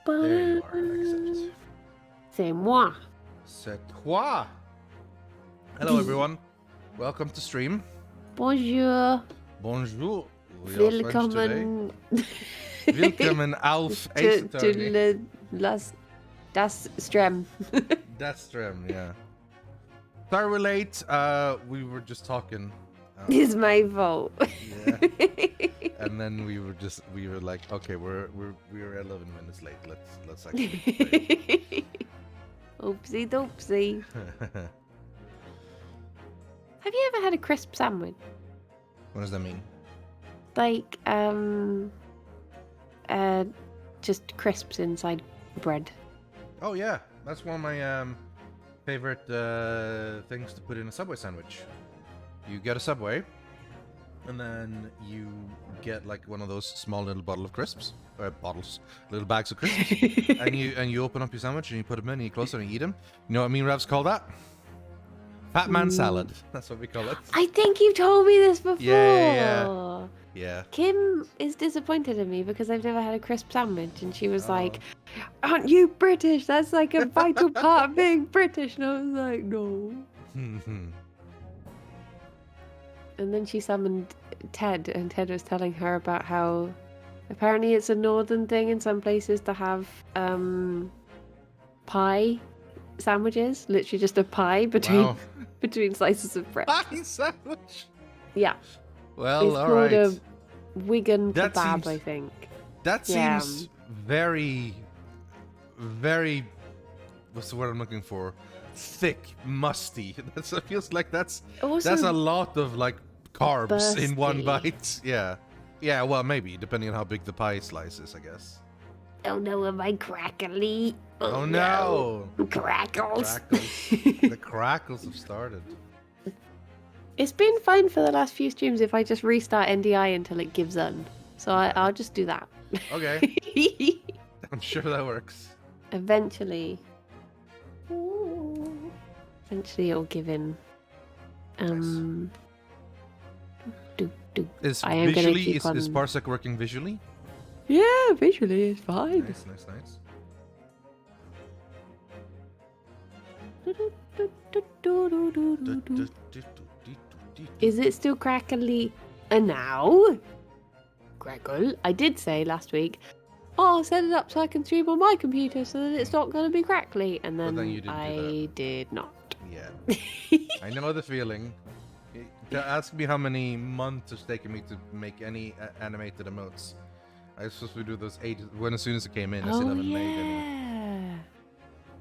There you are. Excellent. C'est moi. C'est toi. Hello, everyone. Welcome to stream. Bonjour. Bonjour. We are French today. Willkommen Willkommen auf to das Strem. That's stream, yeah. Sorry we're late. We were just talking. It's my fault. Yeah. And then we were like, okay, we're 11 minutes late. Let's actually play. Oopsie doopsie. Have you ever had a crisp sandwich? What does that mean? Like, just crisps inside bread. Oh yeah, that's one of my favorite things to put in a Subway sandwich. You get a Subway, and then you get like one of those small little little bags of crisps, and you open up your sandwich and you put them in, and you close it and you eat them. You know what me and Revs call that? Fat man salad. That's what we call it. I think you've told me this before. Yeah. Kim is disappointed in me because I've never had a crisp sandwich, and she was like, "Aren't you British? That's like a vital part of being British." And I was like, "No." And then she summoned Ted, and Ted was telling her about how apparently it's a northern thing in some places to have pie sandwiches, literally just a pie between slices of bread. Pie sandwich. Yeah. Well, it's all called right. a Wigan That kebab, seems- I think. That Yeah. seems very, very. What's the word I'm looking for? Thick, musty. It feels like that's Also, a lot of like carbs in one bursty. bite. Yeah. Yeah. Well, maybe depending on how big the pie slice is, I guess. oh no, am I crackly? Oh no! Crackles. Crackles. The crackles have started. It's been fine for the last few streams if I just restart NDI until it gives in. So I'll just do that. Okay. I'm sure that works. Eventually it'll give in. Is I am gonna visually keep is on- Parsec working visually? Yeah, visually it's fine. Nice. Is it still crackly now? Crackle. I did say last week, I'll set it up so I can stream on my computer so that it's not going to be crackly. And then, then you didn't do I did not. Yeah. I know the feeling. Ask me how many months it's taken me to make any animated emotes. I was supposed to do those 8 as soon as it came in. I still haven't made any. Yeah.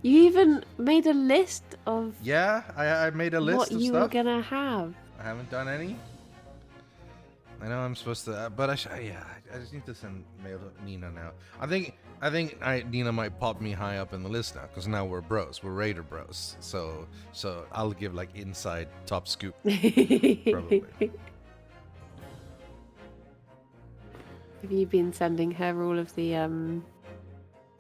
You even made a list of Yeah, I made a list what of you stuff. were going to have. I haven't done any. I know I'm supposed to, but I just need to send mail to Nina now. I think Nina might pop me high up in the list now because now we're bros, we're Raider bros. So I'll give like inside top scoop probably. Have you been sending her all of the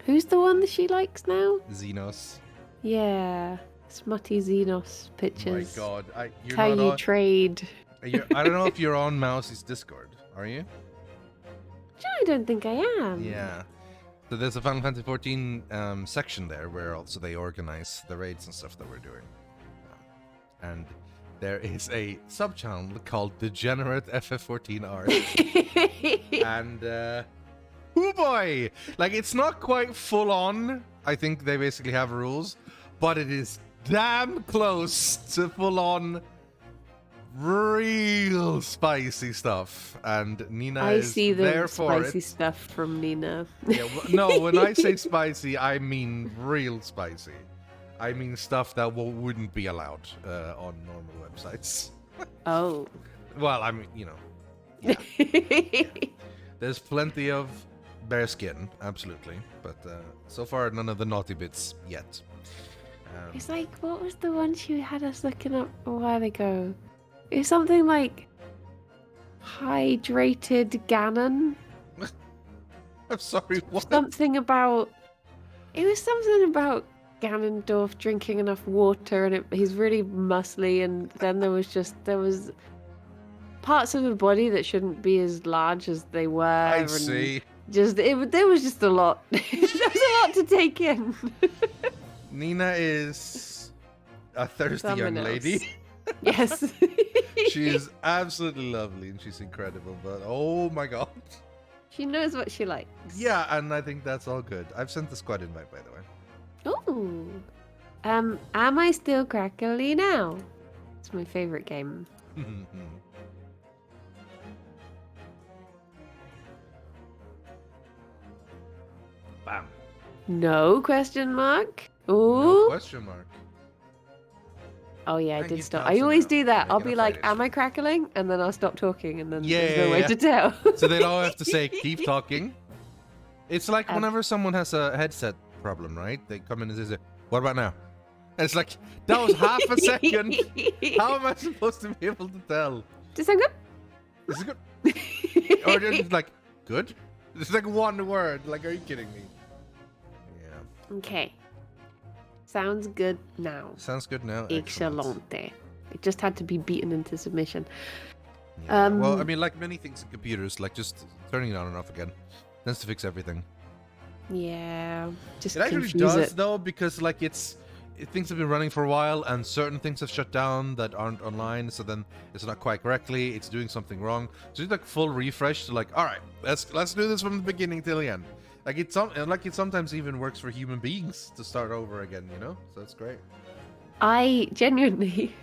who's the one that she likes now? Xenos. Yeah, smutty Xenos pictures. My God, you're How not you on. trade. I don't know if you're on Mousy's Discord. Are you? I don't think I am. Yeah. So there's a Final Fantasy 14 section there where also they organize the raids and stuff that we're doing. And there is a sub-channel called Degenerate FF14 Art. And, oh boy! Like, it's not quite full on. I think they basically have rules. But it is damn close to full on real spicy stuff. And Nina I is see there the for spicy it. stuff from Nina. Yeah, no, when I say spicy, I mean real spicy. I mean stuff that wouldn't be allowed on normal websites. Oh. Well, I mean, yeah. There's plenty of bear skin, absolutely. But so far, none of the naughty bits yet. It's like, what was the one she had us looking up a while ago? It was something like hydrated Ganon. I'm sorry, what? Something about. It was something about Ganondorf drinking enough water, and he's really muscly. And then there was parts of the body that shouldn't be as large as they were. I and see. There was just a lot. There was a lot to take in. Nina is a thirsty young lady. Yes. She is absolutely lovely and she's incredible, but oh my god. She knows what she likes. Yeah, and I think that's all good. I've sent the squad invite, by the way. Oh. Am I still crackly now? It's my favorite game. Bam. No question mark. No Ooh. question mark. Oh yeah, I Thank did you, stop. Thompson, I always now. do that. I'll Making be a like, fight "Am I crackling?" And then I'll stop talking, and then Yeah, there's no yeah, way yeah. to tell. So they'll all have to say, keep talking. It's like whenever someone has a headset problem, right? They come in and say, what about now? And it's like, that was half a second. How am I supposed to be able to tell? Does that sound Is it good? Or they're just like, good? It's like one word. Like, are you kidding me? Yeah. Okay. Sounds good now. Sounds good now. Excellent. Excelente. It just had to be beaten into submission. Yeah. Well, I mean, like many things in computers, like just turning it on and off again tends to fix everything. Yeah. Just It actually confuse does, it. though, because like things have been running for a while and certain things have shut down that aren't online, so then it's not quite correctly, it's doing something wrong. So it's like full refresh to like, all right, let's do this from the beginning till the end. Like it sometimes even works for human beings to start over again, you know? So it's great. I genuinely,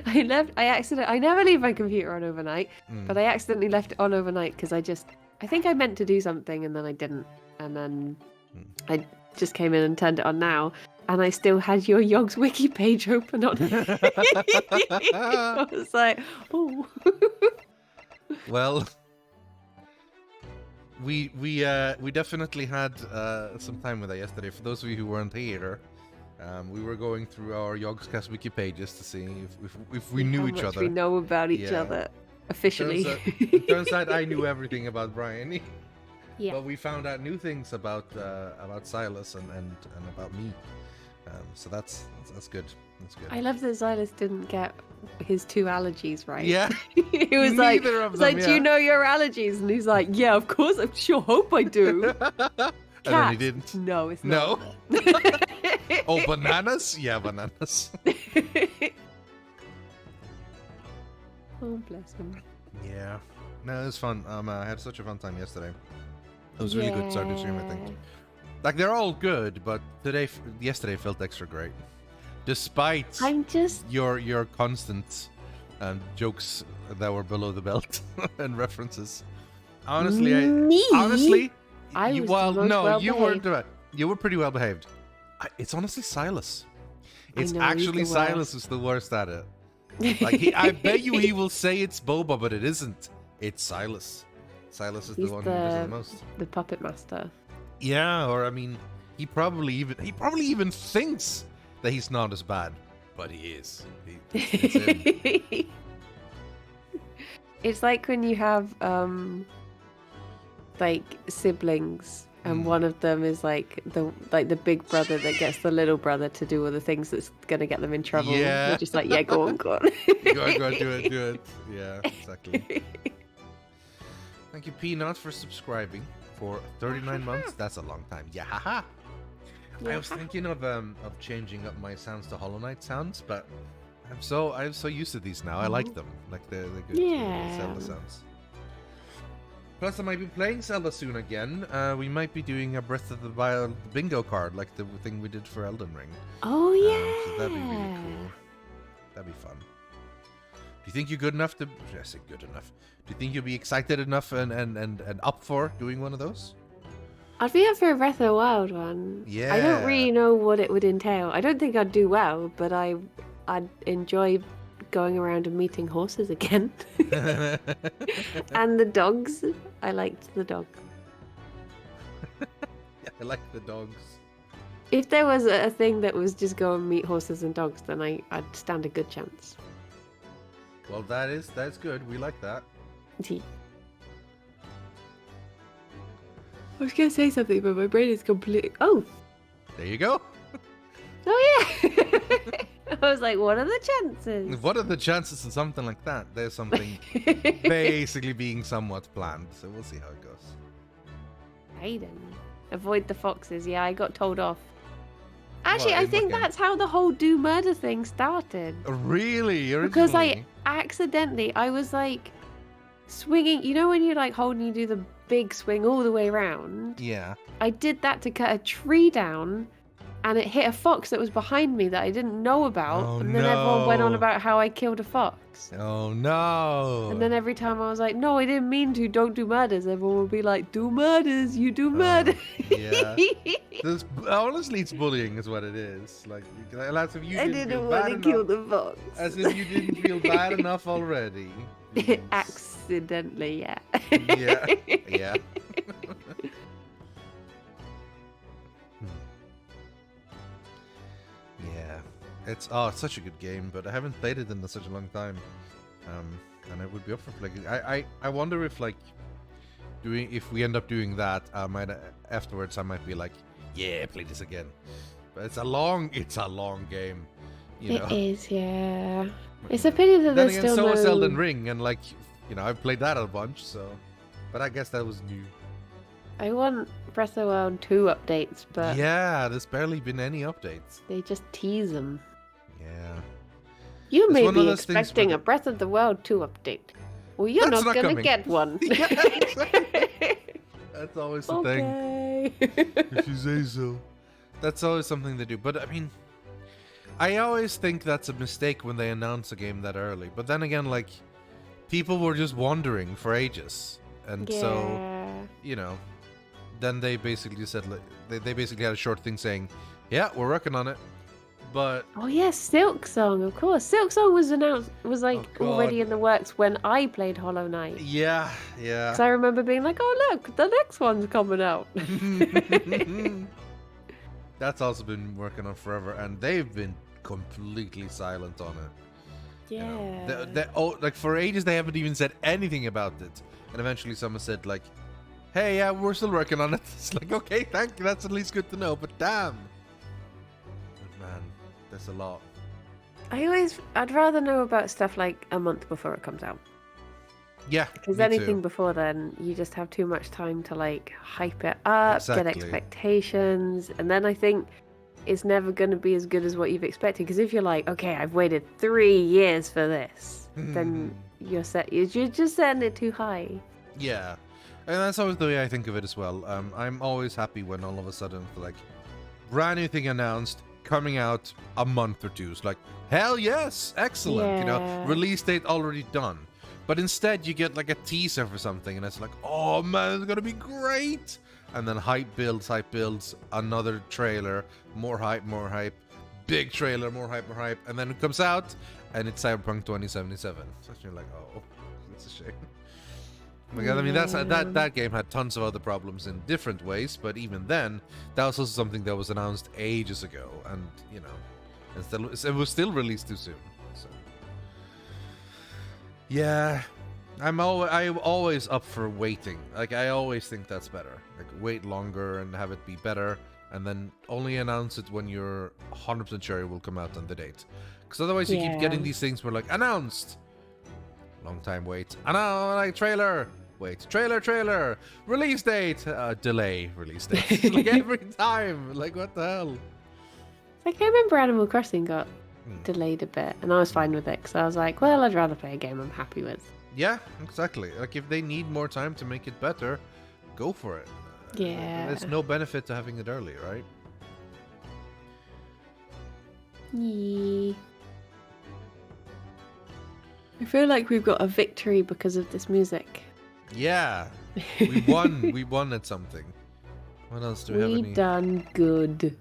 I never leave my computer on overnight, but I accidentally left it on overnight because I think I meant to do something and then I didn't. And then I just came in and turned it on now. And I still had your Yogg's wiki page open on it. I was like, oh. Well, we definitely had some time with that yesterday. For those of you who weren't here, we were going through our Yogscast wiki pages to see if we knew each other. We know about each other officially. Turns out I knew everything about Briony. Yeah. But we found out new things about Silas and about me. So that's good. That's good. I love that Silas didn't get his 2 allergies right. Yeah. He was like, do you know your allergies? And he's like, yeah, of course. I sure hope I do. And then he didn't. No, it's not. No. Oh, bananas? Yeah, bananas. Oh, bless him. Yeah. No, it was fun. I had such a fun time yesterday. It was really good start to stream, I think. Like, they're all good, but yesterday felt extra great. Despite your constant jokes that were below the belt and references. Honestly, you were pretty well behaved. It's honestly Silas. It's actually Silas who's the worst at it. Like I bet you he will say it's Boba, but it isn't. It's Silas. Silas is the one who does it the most. The puppet master. Yeah, or I mean, he probably even thinks that he's not as bad, but he is. It's him. It's like when you have like siblings, and one of them is like the big brother that gets the little brother to do all the things that's gonna get them in trouble. Yeah. They're just like, yeah, go on. Go on, do it. Yeah, exactly. Thank you, Peanut, for subscribing for 39 months. That's a long time. Yeah, haha. I was thinking of changing up my sounds to Hollow Knight sounds, but I'm so used to these now. I like them. Like the good Zelda sounds. Plus, I might be playing Zelda soon again. We might be doing a Breath of the Wild bingo card, like the thing we did for Elden Ring. Oh yeah. So that'd be really cool. That'd be fun. Do you think you're good enough to? I say good enough. Do you think you'll be excited enough and up for doing one of those? I'd be up for a Breath of the Wild one. Yeah. I don't really know what it would entail. I don't think I'd do well, but I'd enjoy going around and meeting horses again. And the dogs. I liked the dog. Yeah, I like the dogs. If there was a thing that was just go and meet horses and dogs, then I'd stand a good chance. Well, that's good. We like that. I was going to say something, but my brain is completely... Oh! There you go. Oh, yeah! I was like, what are the chances? What are the chances of something like that? There's something basically being somewhat planned, so we'll see how it goes. Hidden. Avoid the foxes. Yeah, I got told off. Actually, What, I in what think game? that's how the whole do murder thing started. Really? Because Originally? I was like swinging. You know when you like hold and you do the big swing all the way around? Yeah. I did that to cut a tree down, and it hit a fox that was behind me that I didn't know about. Oh, and then everyone went on no. about how I killed a fox. Oh no. And then every time I was like, no, I didn't mean to, don't do murders. Everyone would be like, do murders, you do murder. Yeah. Honestly, it's bullying is what it is. Like, as if you I didn't feel didn't bad want to kill enough. the fox. As if you didn't feel bad enough already. Jeez. Accidentally, yeah. Yeah. Yeah. Yeah. It's such a good game, but I haven't played it in such a long time. And I would be up for playing. I wonder if like if we end up doing that, I might afterwards I might be like, yeah, play this again. But it's a long game. You know. It is, yeah. It's a pity that Then there's again, still so no... is Elden Ring, and like, I've played that a bunch, so. But I guess that was new. I want Breath of the Wild 2 updates, but Yeah, there's barely been any updates. they just tease them. Yeah. You It's may one of be those things expecting where a Breath of the Wild 2 update. Well, you're That's not not gonna coming. get one. That's always the thing. Okay. If you say so. That's always something they do. But I mean, I always think that's a mistake when they announce a game that early. But then again, like, people were just wandering for ages. And so, then they basically said, like, they basically had a short thing saying, yeah, we're working on it. But Oh yes, Silk Song, of course. Silk Song was God. already in the works when I played Hollow Knight. yeah. Because I remember being like, oh look, the next one's coming out. That's also been working on forever, and they've been completely silent on it. Yeah. Like for ages they haven't even said anything about it, and eventually someone said like, "Hey, yeah, we're still working on it." It's like, okay, thank you. That's at least good to know. But damn, man, that's a lot. I'd rather know about stuff like a month before it comes out. Yeah, Because me anything too. before then, you just have too much time to like hype it up, get Exactly. expectations, and then I think it's never going to be as good as what you've expected. Because if you're like, okay, I've waited 3 years for this, then you're just setting it too high. Yeah, and that's always the way I think of it as well. I'm always happy when all of a sudden, like, brand new thing announced, coming out a month or two. It's like, hell yes, excellent. Yeah. Release date already done. But instead, you get like a teaser for something, and it's like, oh man, it's gonna be great. And then hype builds, another trailer, more hype, big trailer, more hype, and then it comes out, and it's Cyberpunk 2077. So you're like, oh, that's a shame. Because I mean, that game had tons of other problems in different ways, but even then, that was also something that was announced ages ago, and it was still released too soon. So. Yeah, I'm always up for waiting. Like, I always think that's better. Like, wait longer and have it be better, and then only announce it when you're 100% sure it will come out on the date. Because otherwise, you keep getting these things where like announced, long time wait, like trailer, wait, trailer, release date, delay, release date. Like every time. Like, what the hell? Like, I remember Animal Crossing got delayed a bit, and I was fine with it because I was like, well, I'd rather play a game I'm happy with. Yeah, exactly. Like, if they need more time to make it better, go for it. Yeah. There's no benefit to having it early, right? Yeah. I feel like we've got a victory because of this music. Yeah. We won. We won at something. What else do we have? We done good.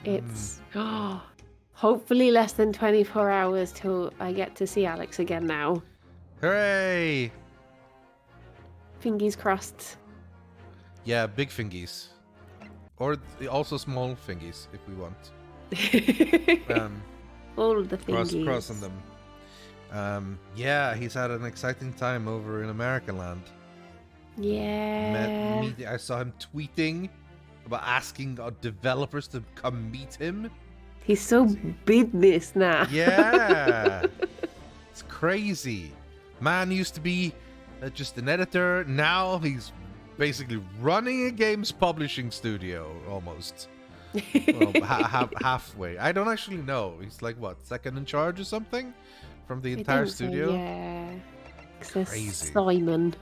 It's hopefully less than 24 hours till I get to see Alex again now. Hooray! Fingers crossed. Yeah, big fingies. Or also small fingies, if we want. All of the fingies. Crossing them. Yeah, he's had an exciting time over in American land. Yeah. I saw him tweeting about asking developers to come meet him. He's so business now. Yeah. It's crazy. Man used to be just an editor. Now he's basically running a games publishing studio, almost. Well, halfway. I don't actually know. He's like, what, second in charge or something? From the entire studio? So, yeah. Crazy. Simon.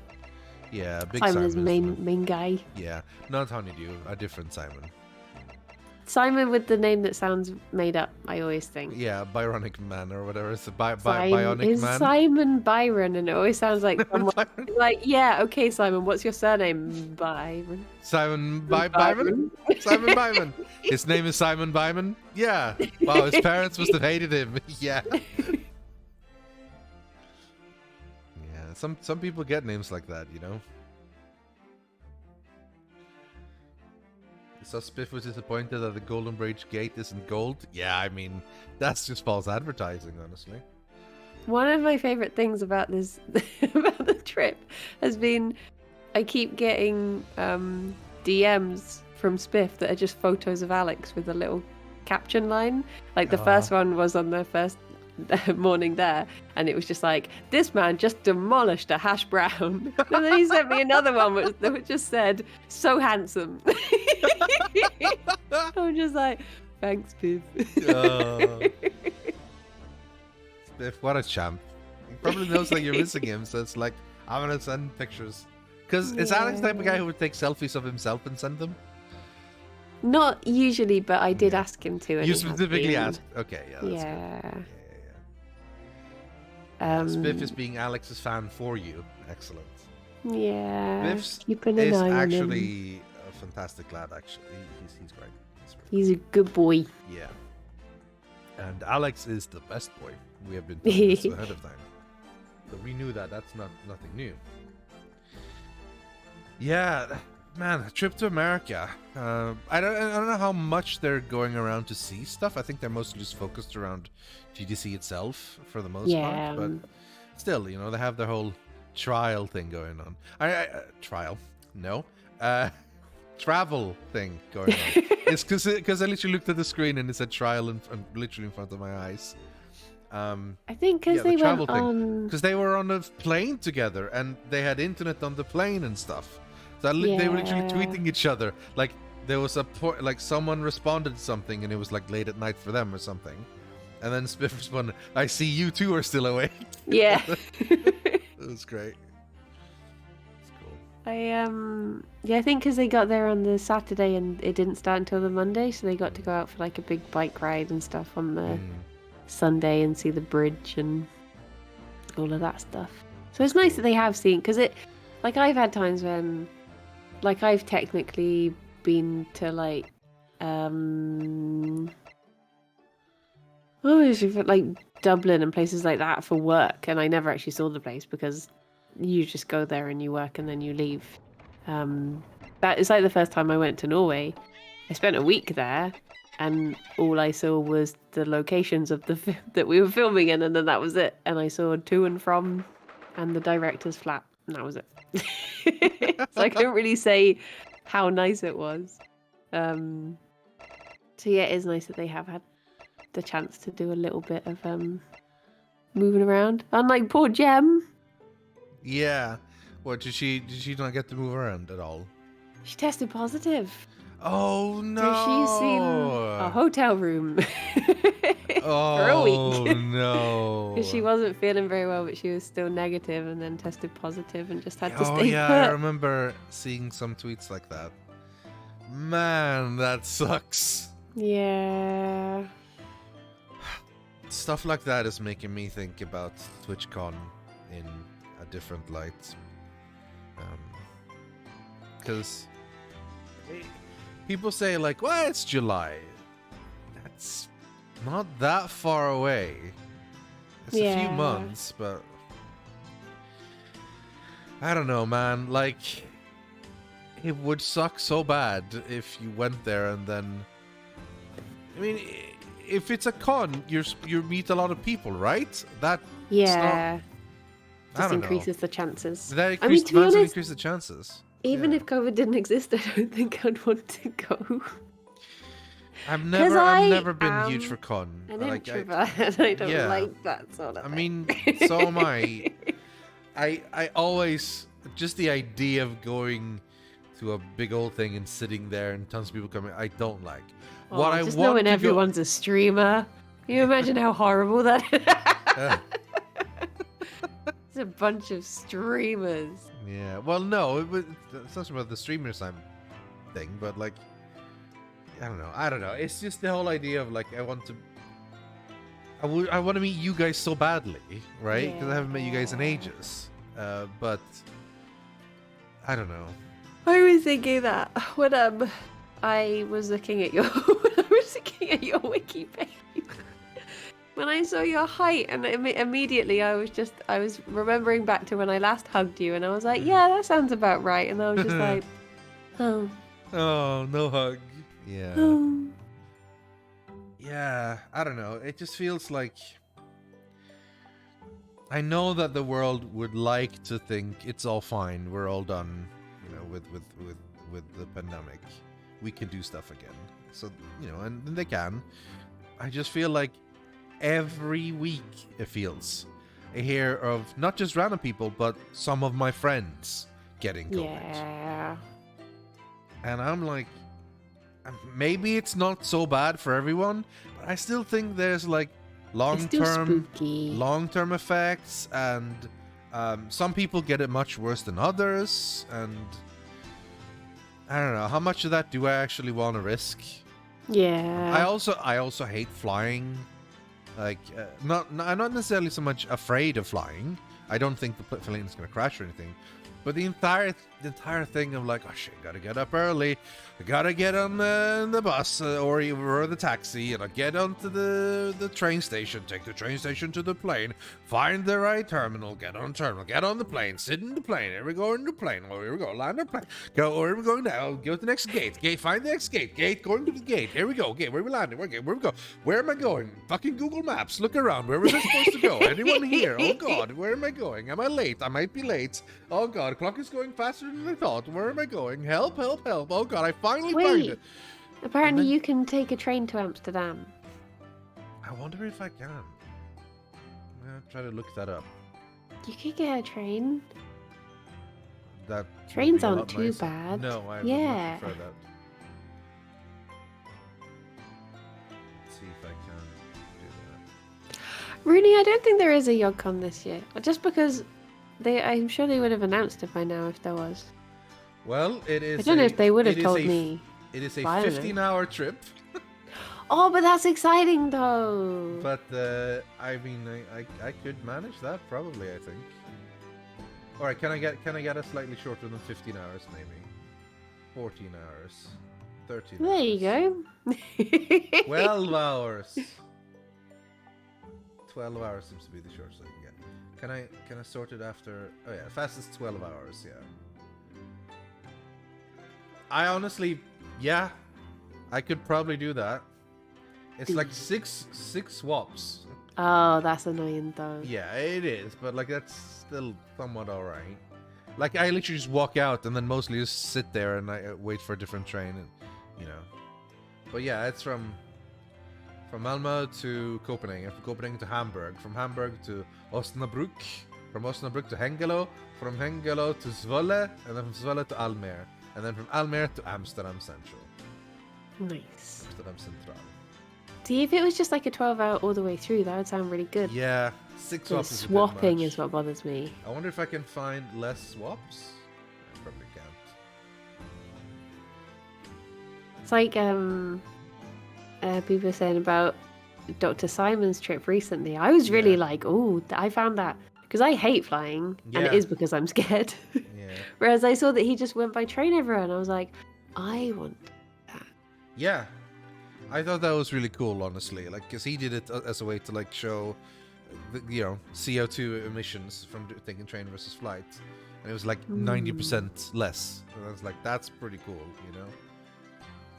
Yeah, big Simon is Simon. main guy. Yeah, not Honeydew, a different Simon. Simon with the name that sounds made up, I always think. Yeah, Byronic Man or whatever. It's a Bionic It's Man. Simon Byron, and it always sounds like someone like, yeah, okay, Simon, what's your surname? Byron. Simon Byron? Simon Byron. His name is Simon Byron? Yeah. Wow, his parents must have hated him. Yeah. Yeah, some people get names like that, you know? So Spiff was disappointed that the Golden Bridge gate isn't gold. Yeah, I mean, that's just false advertising, honestly. One of my favorite things about this about the trip has been I keep getting DMs from Spiff that are just photos of Alex with a little caption line. Like the first one was on the first morning there, and it was just like, this man just demolished a hash brown. And then he sent me another one which just said, so handsome. I'm just like, thanks, Spiff. Spiff, what a champ. He probably knows that you're missing him, so it's like, I'm gonna send pictures. Because is Alex the type of guy who would take selfies of himself and send them? Not usually, but I did ask him to. And you specifically asked? Okay, yeah, that's yeah. good. Spiff is being Alex's fan for you. Excellent. Yeah. Biff's keeping an is eye on him. actually a fantastic lad, actually. He's great. He's a good boy. Yeah. And Alex is the best boy. We have been told this ahead of time. So we knew that. That's nothing new. Yeah, man, a trip to America. I don't know how much they're going around to see stuff. I think they're mostly just focused around GDC itself for the most part. But still, you know, they have their whole trial thing going on. Trial? No. Travel thing going on. It's because I literally looked at the screen and it said trial and literally in front of my eyes. I think because they went on... Because they were on a plane together and they had internet on the plane and stuff. So they were literally tweeting each other. Like, there was like someone responded to something and it was like late at night for them or something. And then Spiff responded, I see you two are still awake. Yeah. It was great. It's cool. I think because they got there on the Saturday and it didn't start until the Monday, so they got to go out for like a big bike ride and stuff on the Sunday and see the bridge and all of that stuff. So it's nice that they have seen, because like I've had times when, like I've technically been to like like Dublin and places like that for work, and I never actually saw the place because you just go there and you work and then you leave. That is like the first time I went to Norway. I spent a week there and all I saw was the locations of that we were filming in, and then that was it. And I saw to and from and the director's flat, and that was it. So I couldn't really say how nice it was. So yeah, it is nice that they have had the chance to do a little bit of moving around. Unlike poor Jem. Yeah. What, did she not get to move around at all? She tested positive. Oh no. So she's in a hotel room for a week. Oh no. Because she wasn't feeling very well, but she was still negative and then tested positive and just had to stay yeah, put. I remember seeing some tweets like that. Man, that sucks. Yeah. Stuff like that is making me think about TwitchCon in a different light. Because people say like, well, it's July. That's not that far away. It's a few months, but I don't know, man. Like, it would suck so bad if you went there and then, I mean, if it's a con, you meet a lot of people, right? That just increases increases the chances. That I mean, to be honest, increase the chances. Even if COVID didn't exist, I don't think I'd want to go. I've never been huge for con. An introvert, and I don't yeah. like that sort of I thing. mean, so am I. I always just the idea of going to a big old thing and sitting there and tons of people coming. I don't like. What I just want knowing to everyone's a streamer. Can you imagine how horrible that is? It's a bunch of streamers. Yeah. Well, no, it's not about the streamers thing, but like, I don't know. It's just the whole idea of like I want to meet you guys so badly, right? Because I haven't met you guys in ages. But I don't know. I was thinking that when I was looking at your wiki page. When I saw your height, and immediately I was remembering back to when I last hugged you, and I was like, yeah, that sounds about right. And I was just like, oh. Oh, no hug. Yeah. Oh. Yeah, I don't know. It just feels like I know that the world would like to think it's all fine. We're all done, with the pandemic. We can do stuff again. So, and they can. I just feel like every week it feels I hear of not just random people, but some of my friends getting COVID. Yeah. And I'm like, maybe it's not so bad for everyone, but I still think there's like long-term effects, and some people get it much worse than others, and I don't know how much of that do I actually want to risk. Yeah. I also hate flying. Like, I'm not necessarily so much afraid of flying. I don't think the plane is going to crash or anything. But the entire thing of like, oh shit, gotta get up early, I gotta get on the bus or the taxi, and I get onto the train station, take the train station to the plane, find the right terminal, get on the plane, sit in the plane, here we go in the plane, oh here we go, land the plane, go, where are we going now, go to the next gate, find the next gate, going to the gate, here we go, okay, where we landing, where we go, where am I going, fucking Google Maps, look around, where was I supposed to go, anyone here, oh god, where am I going, am I late, I might be late, oh god, the clock is going faster than I thought. Where am I going? Help, help, help. Oh god, I finally found it. Apparently you can take a train to Amsterdam. I wonder if I can. I'm gonna try to look that up. You could get a train. That Trains aren't too bad. No, I would yeah. prefer that. Let's see if I can do that. Rooney, I don't think there is a YogCon this year. Just because I'm sure they would have announced it by now if there was. Well, it is. I don't know if they would have told me. It is a 15-hour trip. Oh, but that's exciting though. But I mean, I could manage that probably. I think. All right, can I get a slightly shorter than 15 hours, maybe? 14 hours, 13. There you go. 12 hours. 12 hours seems to be the shortest I can get. Can I sort it after? Oh yeah, fastest 12 hours. Yeah. I honestly, yeah, I could probably do that. It's like six swaps. Oh, that's annoying though. Yeah, it is, but like that's still somewhat alright. Like I literally just walk out and then mostly just sit there and I wait for a different train, and But yeah, it's from Malmö to Copenhagen, from Copenhagen to Hamburg, from Hamburg to Osnabrück, from Osnabrück to Hengelo, from Hengelo to Zwolle, and then from Zwolle to Almere, and then from Almere to Amsterdam Central. Nice. Amsterdam Central. See, if it was just like a 12-hour all the way through, that would sound really good. Yeah, 6 swaps is a bit swapping much. is what bothers me. I wonder if I can find less swaps. I probably can't. It's like people were saying about Dr. Simon's trip recently. I was really like, oh, I found that because I hate flying, and it is because I'm scared. Yeah. Whereas I saw that he just went by train everywhere, and I was like, I want that. Yeah, I thought that was really cool, honestly. Like, because he did it as a way to like show, CO2 emissions from taking train versus flight, and it was like 90% less. And I was like, that's pretty cool,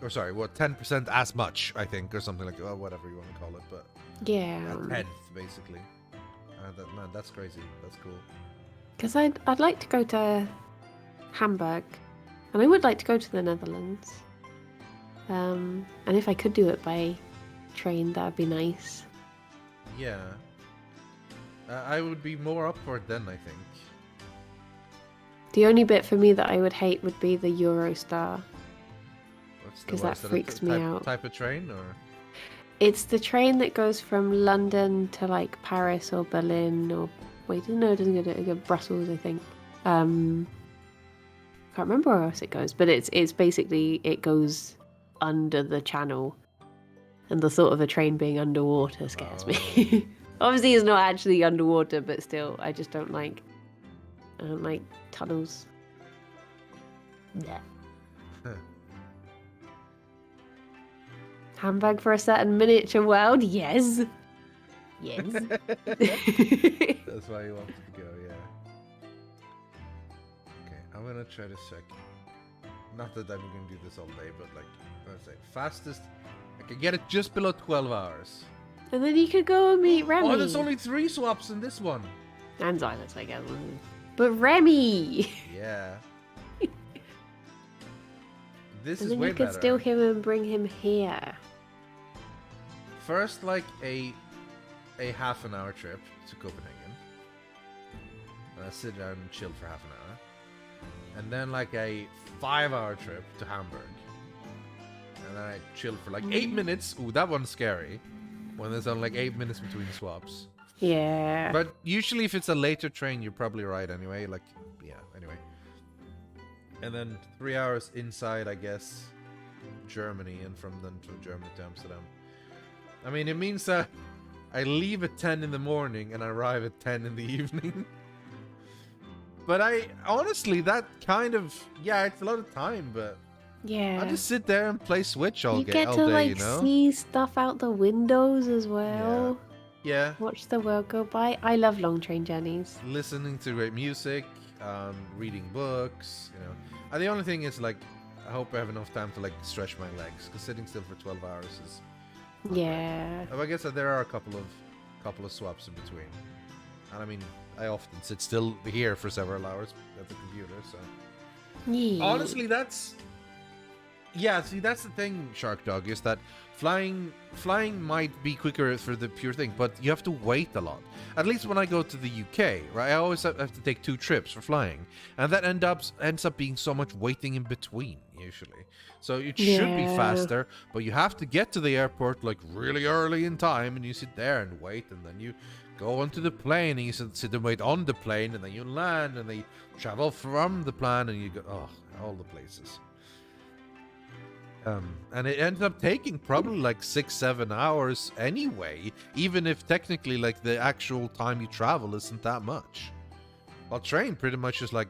Or sorry, 10% as much, I think, or something like whatever you want to call it, but yeah, a tenth basically. Man, that's crazy. That's cool. Because I'd like to go to Hamburg, and I would like to go to the Netherlands. And if I could do it by train, that would be nice. Yeah, I would be more up for it then, I think. The only bit for me that I would hate would be the Eurostar. What's the 'Cause that worst? Is it freaks me out. Type of train or? It's the train that goes from London to like Paris or Berlin or wait, no, it doesn't go to Brussels, I think. Can't remember where else it goes, but it's basically it goes under the channel, and the thought of a train being underwater scares me. Obviously, it's not actually underwater, but still, I just don't like tunnels. Yeah. Handbag for a certain miniature world? Yes. Yes. That's why you wanted to go, yeah. Okay, I'm gonna try to check. Not that I'm gonna do this all day, but like, let's say fastest. I can get it just below 12 hours. And then you could go and meet Remy. Oh, there's only 3 swaps in this one. And Xylus, I guess. But Remy! Yeah. This And is then way you could better. steal him and bring him here. First, like a half an hour trip to Copenhagen. And I sit down and chill for half an hour. And then like a 5-hour trip to Hamburg. And then I chill for like 8 minutes. Ooh, that one's scary. When there's only like 8 minutes between swaps. Yeah. But usually if it's a later train, you're probably right anyway. Like, yeah, anyway. And then 3 hours inside, I guess, Germany. And from then to Germany to Amsterdam. I mean, it means that I leave at 10 in the morning and I arrive at 10 in the evening. But honestly, that kind of, yeah, it's a lot of time, but yeah. I just sit there and play Switch all you day, get all to day, like you know? see stuff out the windows as well. Yeah. Watch the world go by. I love long train journeys. Listening to great music, reading books, you know. And the only thing is, like, I hope I have enough time to, like, stretch my legs, because sitting still for 12 hours is... Yeah. I guess that there are a couple of swaps in between. And I mean, I often sit still here for several hours at the computer, so... Yeah. Honestly, that's... Yeah, see, that's the thing, Shark Dog, is that flying might be quicker for the pure thing, but you have to wait a lot. At least when I go to the UK, right, I always have to take 2 trips for flying, and that ends up being so much waiting in between, usually. So it should be faster, but you have to get to the airport, like, really early in time, and you sit there and wait, and then you go onto the plane, and you sit and wait on the plane, and then you land, and then you travel from the plane, and you go, oh, all the places. And it ends up taking probably like 6-7 hours anyway, even if technically like the actual time you travel isn't that much. While train pretty much is like,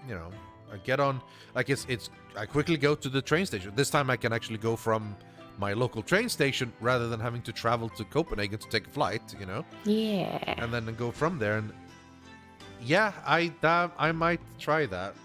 you know, I get on, like I quickly go to the train station. This time I can actually go from my local train station rather than having to travel to Copenhagen to take a flight, you know? Yeah. And then go from there. And yeah, I might try that.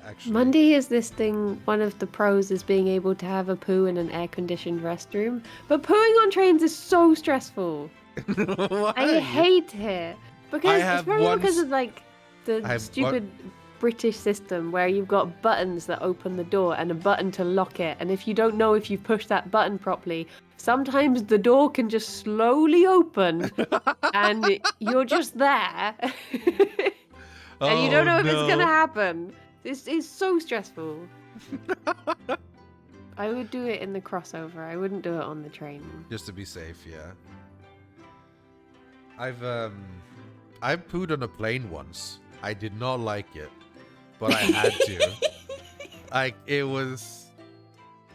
Actually. Monday is this thing, one of the pros is being able to have a poo in an air-conditioned restroom. But pooing on trains is so stressful. I hate it. Because it's probably because of like the stupid British system where you've got buttons that open the door and a button to lock it. And if you don't know if you've pushed that button properly, sometimes the door can just slowly open and you're just there. And you don't know if it's going to happen. This is so stressful. I would do it in the crossover. I wouldn't do it on the train. Just to be safe, yeah. I've pooed on a plane once. I did not like it, but I had to.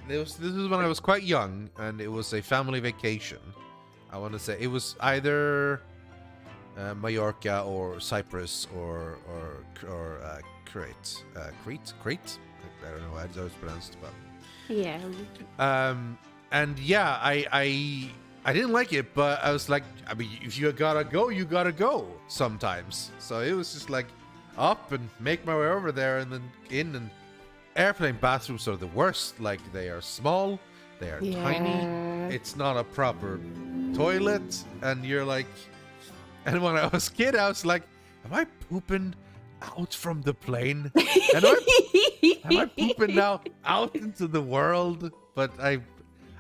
This was when I was quite young, and it was a family vacation. I want to say it was either Mallorca or Cyprus or Crete. Crete? I don't know how it's pronounced, but yeah. And yeah, I didn't like it, but I was like, I mean, if you gotta go, you gotta go sometimes. So it was just like up and make my way over there and then in. And airplane bathrooms are the worst. Like, they are small, they are tiny. It's not a proper toilet, and you're like. And when I was a kid, I was like, am I pooping out from the plane? Am I pooping now out into the world? But I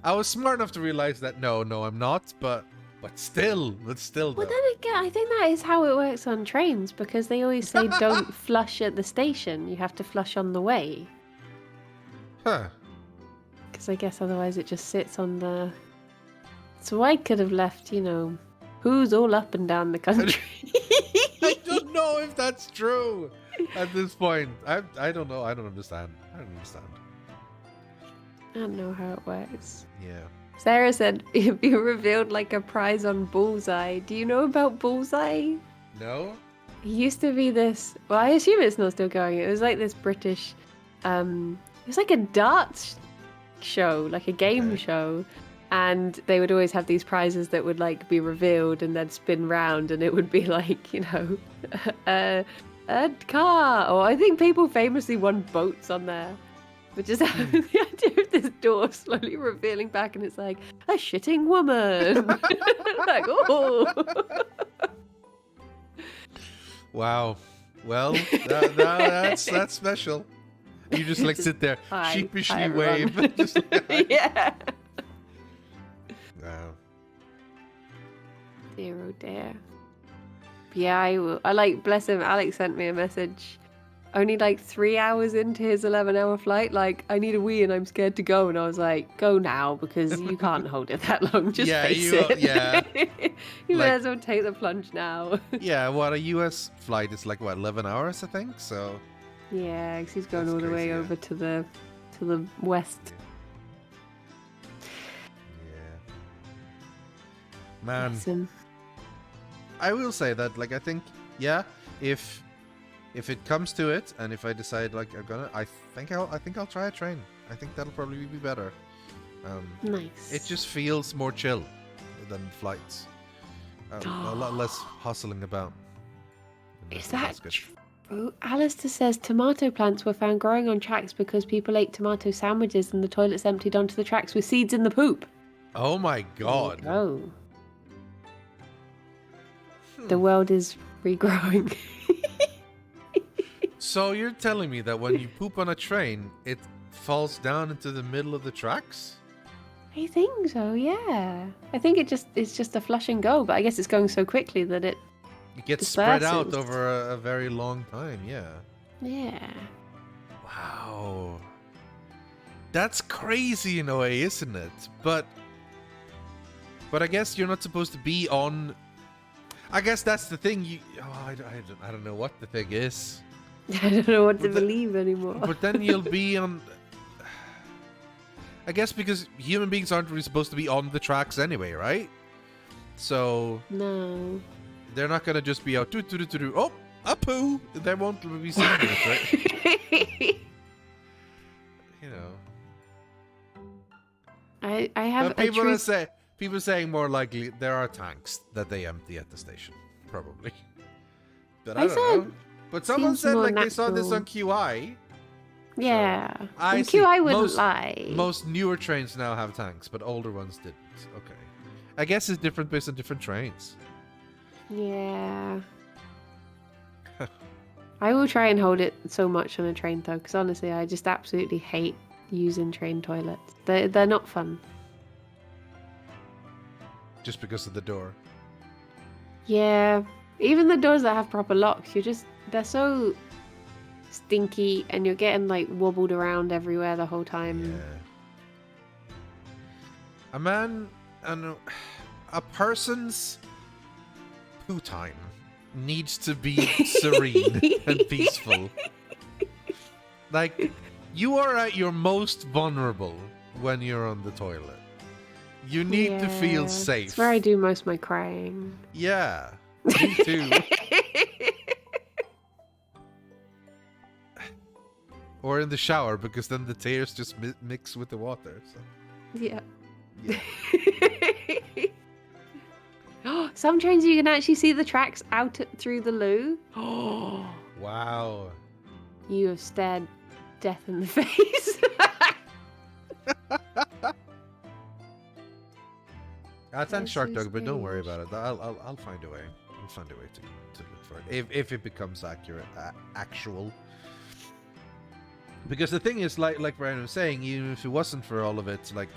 was smart enough to realize that no, I'm not. But But still, Well, though. then again, I think that is how it works on trains because they always say don't flush at the station. You have to flush on the way. Huh. Because I guess otherwise it just sits on the... So I could have left, who's all up and down the country. I don't know if that's true at this point. I don't know. I don't understand. I don't know how it works. Yeah. Sarah said it'd be revealed like a prize on Bullseye. Do you know about Bullseye? No? It used to be this... Well, I assume it's not still going. It was like this British... it was like a darts show, like a game show. And they would always have these prizes that would like be revealed and then spin round, and it would be like, a car. Or I think people famously won boats on there. But just the idea of this door slowly revealing back, and it's like a shitting woman. Like, oh. Wow. Well, that's special. You just like sit there, sheepishly wave. Just like, yeah. Wow. Dear, oh dear. Yeah, I like, bless him, Alex sent me a message only like 3 hours into his 11-hour flight, like, I need a wee and I'm scared to go. And I was like, go now, because you can't hold it that long. Just face it. Yeah. You may as well take the plunge now. Yeah, what, a US flight is like, what, 11 hours, I think? So. Yeah, because he's going That's all the crazy, way over to the west. Yeah. Man. Listen. I will say that, like, I think, yeah, if it comes to it, and if I decide, like, I think I'll try a train. I think that'll probably be better. Nice. It just feels more chill than flights. A lot less hustling about. Is that true? Alistair says tomato plants were found growing on tracks because people ate tomato sandwiches and the toilets emptied onto the tracks with seeds in the poop. Oh my god. Oh. The world is regrowing. So you're telling me that when you poop on a train, it falls down into the middle of the tracks? I think so, yeah. I think it's just a flush and go, but I guess it's going so quickly that it gets spread out over a very long time, yeah. Yeah. Wow. That's crazy in a way, isn't it? But I guess you're not supposed to be on... I guess that's the thing. I don't know what the thing is. I don't know what to believe anymore. But then you'll be on... I guess because human beings aren't really supposed to be on the tracks anyway, right? So... No. They're not going to just be out... Oh, a poo! They won't be seeing it, right? You know. I have but people saying more likely there are tanks that they empty at the station, probably. But I don't know. But someone said like they saw this on QI. Yeah. So, and QI wouldn't lie. Most newer trains now have tanks, but older ones didn't. Okay. I guess it's different based on different trains. Yeah. I will try and hold it so much on a train though, because honestly, I just absolutely hate using train toilets. They're not fun. Just because of the door. Yeah. Even the doors that have proper locks, they're so stinky and you're getting like wobbled around everywhere the whole time. Yeah. A person's poo time needs to be serene and peaceful. Like, you are at your most vulnerable when you're on the toilet. You need to feel safe. That's where I do most of my crying. Yeah, me too. Or in the shower, because then the tears just mix with the water. So. Yeah. Some trains you can actually see the tracks out through the loo. Oh, wow. You have stared death in the face. Thanks, Shark Dog, but don't worry about it. I'll find a way. I'll find a way to look for it if it becomes actual. Because the thing is, like Brian was saying, even if it wasn't for all of it, like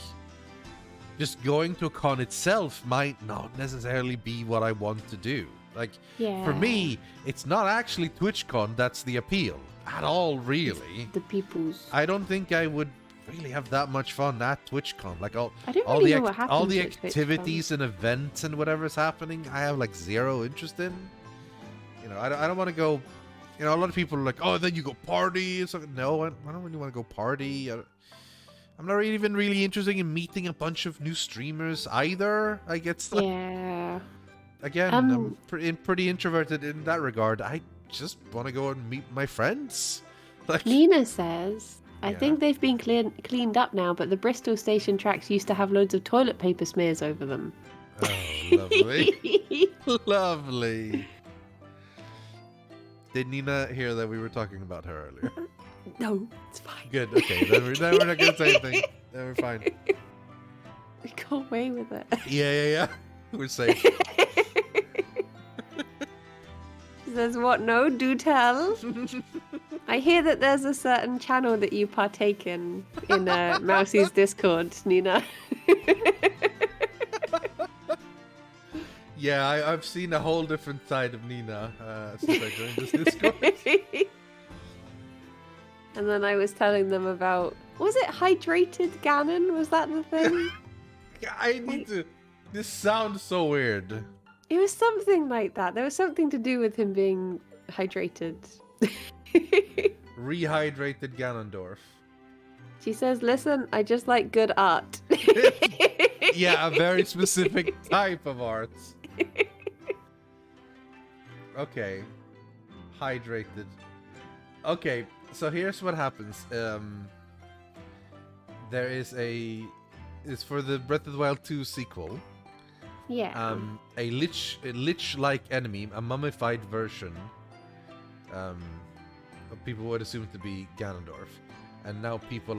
just going to a con itself might not necessarily be what I want to do. Like, for me, it's not actually TwitchCon that's the appeal at all, really. It's the people's. I don't think I would really have that much fun at TwitchCon. Like, all the activities and events and whatever's happening, I have like zero interest in. You know, I don't want to go. You know, a lot of people are like, oh, then you go party. So, no, I don't really want to go party. I'm not even really interested in meeting a bunch of new streamers either. I guess. Yeah. Again, I'm pretty introverted in that regard. I just want to go and meet my friends. Like, Nina says, I think they've been cleaned up now, but the Bristol station tracks used to have loads of toilet paper smears over them. Oh, lovely. Lovely. Did Nina hear that we were talking about her earlier? No, it's fine. Good, okay. Then we're not going to say anything. Then we're fine. We got away with it. Yeah. We're safe. Says what? No, do tell. I hear that there's a certain channel that you partake in Mousie's Discord, Nina. Yeah, I've seen a whole different side of Nina since I joined this Discord. And then I was telling them about, was it hydrated Ganon? Was that the thing? I need to. This sounds so weird. It was something like that. There was something to do with him being hydrated. Rehydrated Ganondorf. She says, listen, I just like good art. Yeah, a very specific type of art. Okay. Hydrated. Okay, so here's what happens. There is it's for the Breath of the Wild 2 sequel. Yeah. A lich-like enemy, a mummified version, of people would assume to be Ganondorf, and now people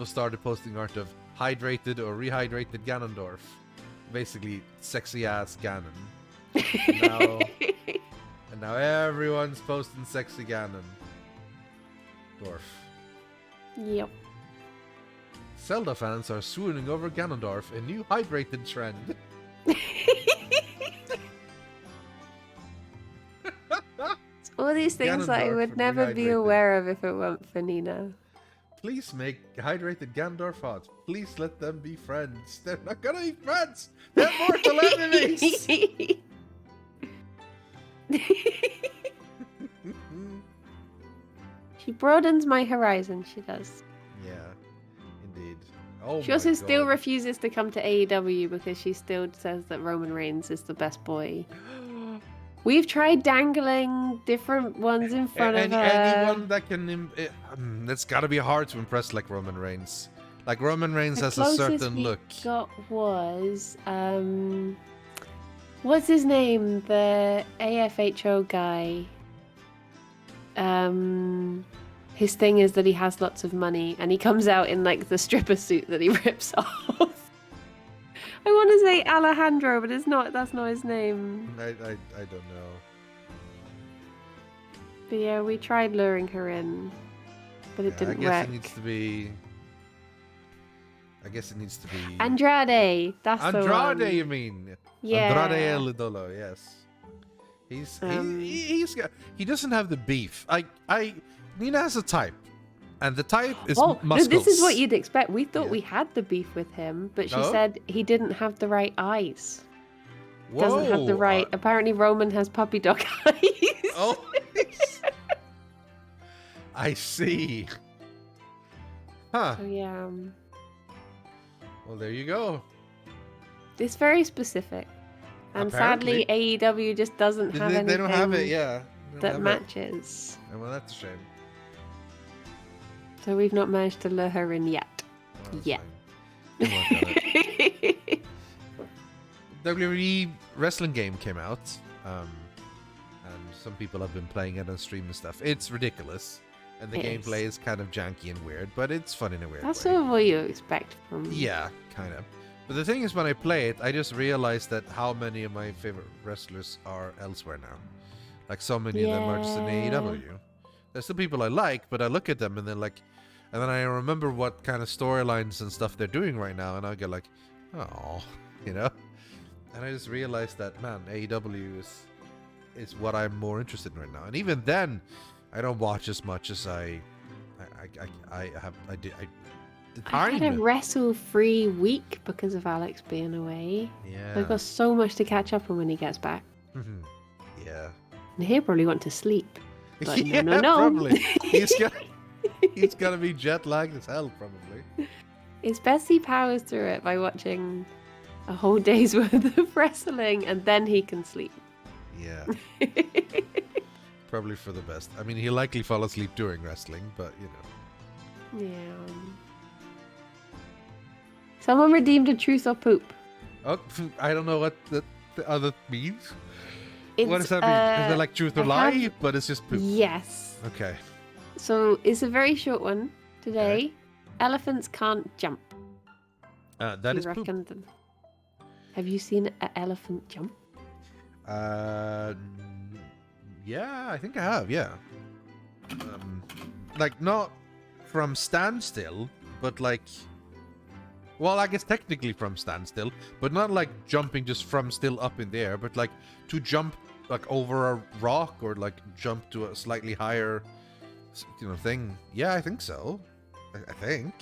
started posting art of hydrated or rehydrated Ganondorf, basically sexy ass Ganon. And now everyone's posting sexy Ganon. Dwarf. Yep. Zelda fans are swooning over Ganondorf, a new hydrated trend. All these things that I would never be aware of if it weren't for Nina. Please make hydrated Ganondorf hot. Please let them be friends. They're not gonna be friends. They're mortal enemies. She broadens my horizon, she does. Yeah, indeed. Oh, she also still refuses to come to AEW because she still says that Roman Reigns is the best boy. We've tried dangling different ones in front of her. Anyone that can... it's gotta be hard to impress like Roman Reigns. Like, Roman Reigns has a certain look. The got was... what's his name? The AFHO guy. His thing is that he has lots of money, and he comes out in, like, the stripper suit that he rips off. I want to say Alejandro, but it's not. That's not his name. I don't know. But yeah, we tried luring her in, but it didn't work. I guess it needs to be. Andrade. That's the one. Andrade, you mean? Yeah. Andrade El Idolo. Yes. He doesn't have the beef. Nina has a type. And the type is muscles. This is what you'd expect. We thought we had the beef with him, but she said he didn't have the right eyes. Whoa. Doesn't have the right... Apparently Roman has puppy dog eyes. Oh, I see. Huh. So yeah. Well, there you go. It's very specific. And Apparently. sadly, AEW just doesn't have anything They don't have it, yeah. that matches. Well, that's a shame. So we've not managed to lure her in yet. Yet. WWE wrestling game came out, and some people have been playing it on stream and stuff. It's ridiculous, and the gameplay is kind of janky and weird, but it's fun in a weird way. That's sort of what you expect from... Yeah, kind of. But the thing is, when I play it, I just realized that how many of my favorite wrestlers are elsewhere now. Like, so many of them are just in AEW. There's still people I like, but I look at them and they're like, And then I remember what kind of storylines and stuff they're doing right now, and I get like, oh, you know. And I just realized that, man, AEW is what I'm more interested in right now. And even then, I don't watch as much as I did. I had a wrestle-free week because of Alex being away. Yeah. I've got so much to catch up on when he gets back. Yeah. And he'll probably want to sleep. But yeah, no. probably. He's gonna be jet lagged as hell, probably. It's best he powers through it by watching a whole day's worth of wrestling, and then he can sleep. Yeah. Probably for the best. I mean, he'll likely fall asleep during wrestling, but you know. Yeah. Someone redeemed a truth or poop. Oh, I don't know what the other means. It's, what does that mean? Is it like truth or lie, but it's just poop? Yes. Okay. So it's a very short one today. Okay. Elephants can't jump. That is poop. Have you seen an elephant jump? Yeah, I think I have. Yeah. Like not from standstill, but like. Well, I guess technically from standstill, but not like jumping just from still up in the air, but like to jump like over a rock or like jump to a slightly higher, thing. Yeah, I think so. I think.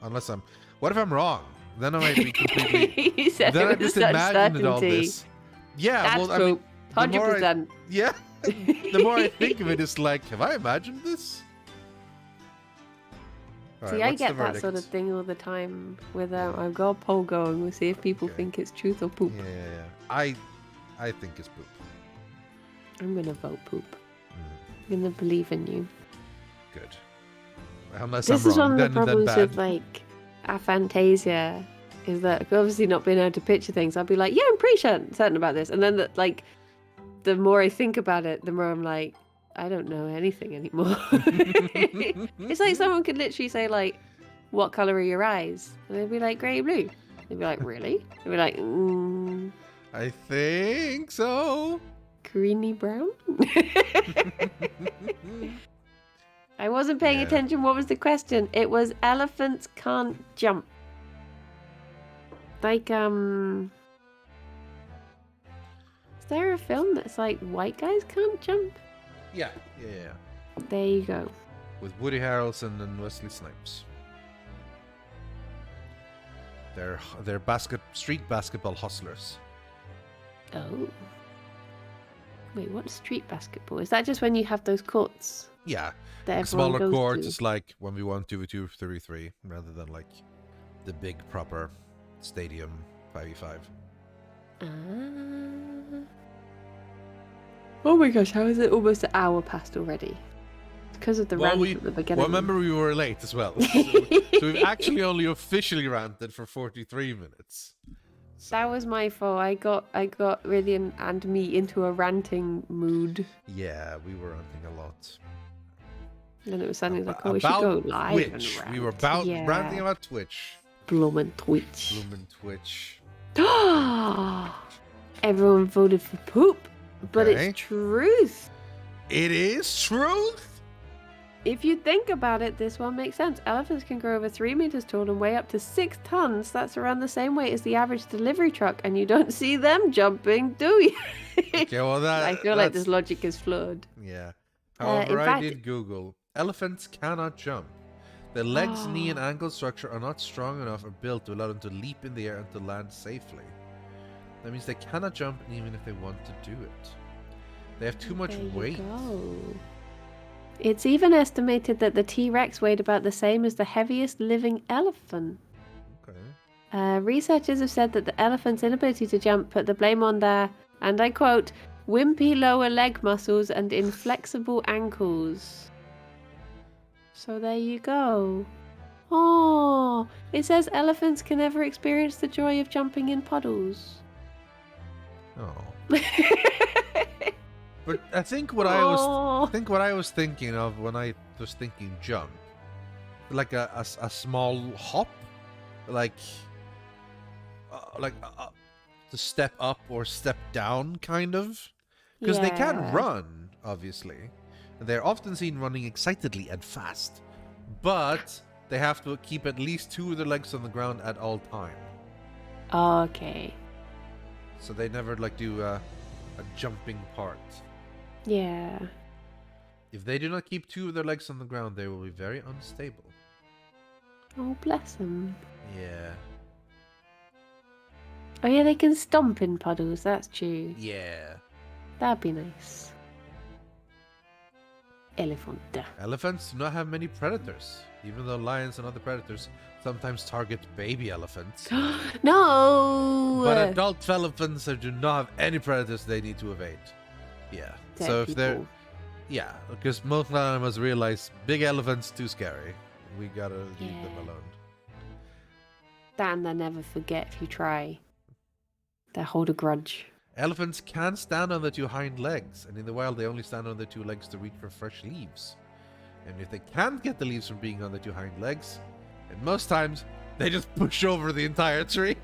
Unless I'm... What if I'm wrong? Then I might be completely... You said then it I just with such imagined certainty. all this. Yeah, That's well, I mean... 100%. Yeah. The more I think of it, it's like, have I imagined this? See, I get that sort of thing all the time with I've got a poll going. We'll see if people think it's truth or poop. Yeah. I think it's poop. I'm gonna vote poop. I'm gonna believe in you. Good. Unless this I'm is wrong, one of the problems then with like aphantasia, is that obviously not being able to picture things. I'll be like, yeah, I'm pretty certain about this, and then the more I think about it, the more I'm like, I don't know anything anymore. It's like someone could literally say like, what color are your eyes? And they'd be like, grey, blue. They'd be like, really? They'd be like, I think so. Greeny brown? I wasn't paying attention. What was the question? It was elephants can't jump. Like, is there a film that's like white guys can't jump? Yeah. There you go. With Woody Harrelson and Wesley Snipes. They're street basketball hustlers. Oh. Wait, what's street basketball? Is that just when you have those courts? Yeah. That Smaller goes courts, to? it's like 1v1, 2v2, 3v3, rather than like the big proper stadium 5v5. Oh my gosh, how is it almost an hour past already? It's because of the rant at the beginning. Well, remember we were late as well. So we've actually only officially ranted for 43 minutes. So. That was my fault. I got really and me into a ranting mood. Yeah, we were ranting a lot. And it was suddenly like, oh, we should go live Twitch. and rant. We were ranting about Twitch. Bloomin' Twitch. Everyone voted for poop. But it's truth. It is truth? If you think about it, this one makes sense. Elephants can grow over 3 meters tall and weigh up to 6 tons. That's around the same weight as the average delivery truck, and you don't see them jumping, do you? Okay, well, I feel like this logic is flawed. Yeah. However, in fact, I did Google. Elephants cannot jump. Their legs, knee, and ankle structure are not strong enough or built to allow them to leap in the air and to land safely. That means they cannot jump even if they want to do it. They have too much weight. It's even estimated that the T-Rex weighed about the same as the heaviest living elephant. Okay. Researchers have said that the elephant's inability to jump put the blame on their, and I quote, wimpy lower leg muscles and inflexible ankles. So there you go. Oh, it says elephants can never experience the joy of jumping in puddles. Oh. But I think what I was thinking of when I was thinking jump, like a small hop, like to step up or step down, kind of, because they can run, obviously. They're often seen running excitedly and fast, but they have to keep at least 2 of their legs on the ground at all time. Okay. So they never like do a jumping part. Yeah. If they do not keep 2 of their legs on the ground, they will be very unstable. Oh, bless them. Yeah. Oh yeah, they can stomp in puddles. That's true. Yeah. That'd be nice. Elephant. Elephants do not have many predators, even though lions and other predators sometimes target baby elephants. No! But adult elephants do not have any predators they need to evade. Yeah. Dead so if people. they're... Yeah, because most animals realize big elephants too scary. We gotta leave them alone. Dan, they'll never forget if you try. They'll hold a grudge. Elephants can stand on their 2 hind legs, and in the wild they only stand on their 2 legs to reach for fresh leaves. And if they can't get the leaves from being on their 2 hind legs, and most times they just push over the entire tree.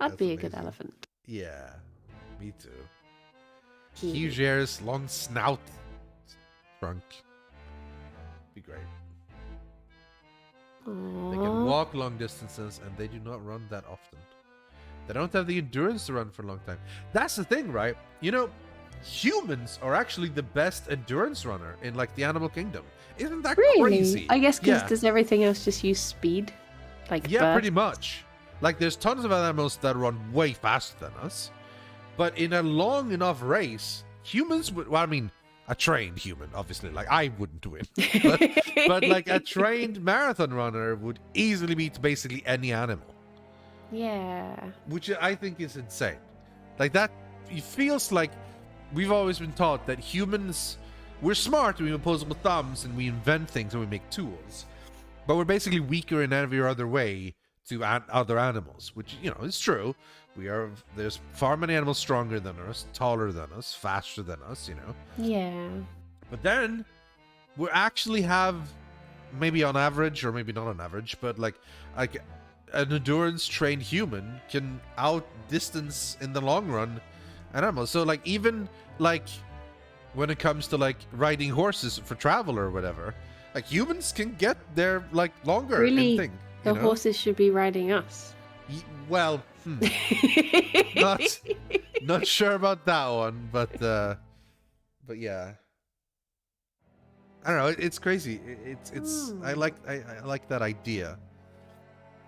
I'd be a good amazing. elephant. Yeah, me too. Yeah. Huge ears, long snout, trunk. Be great. They can Aww. walk long distances, and they do not run that often. They don't have the endurance to run for a long time. That's the thing, right? You know, humans are actually the best endurance runner in like the animal kingdom. Isn't that Really? crazy? I guess because Yeah. does everything else just use speed? Like Yeah, burst? pretty much. Like, there's tons of animals that run way faster than us. But in a long enough race, humans would... Well, I mean, a trained human, obviously. Like, I wouldn't win. But like, a trained marathon runner would easily beat basically any animal. Yeah. Which I think is insane. Like, that... It feels like we've always been taught that humans... We're smart, we have opposable thumbs, and we invent things and we make tools. But we're basically weaker in every other way to other animals, which, you know, is true. There's far many animals stronger than us, taller than us, faster than us, you know. Yeah. But then we actually have, maybe on average, or maybe not on average, but like an endurance trained human can outdistance in the long run an animal. So like, even like when it comes to like riding horses for travel or whatever, like humans can get there like longer Really? and thing. The You know? horses should be riding us. Well, not sure about that one, but yeah, I don't know. It's crazy. It's I like that idea.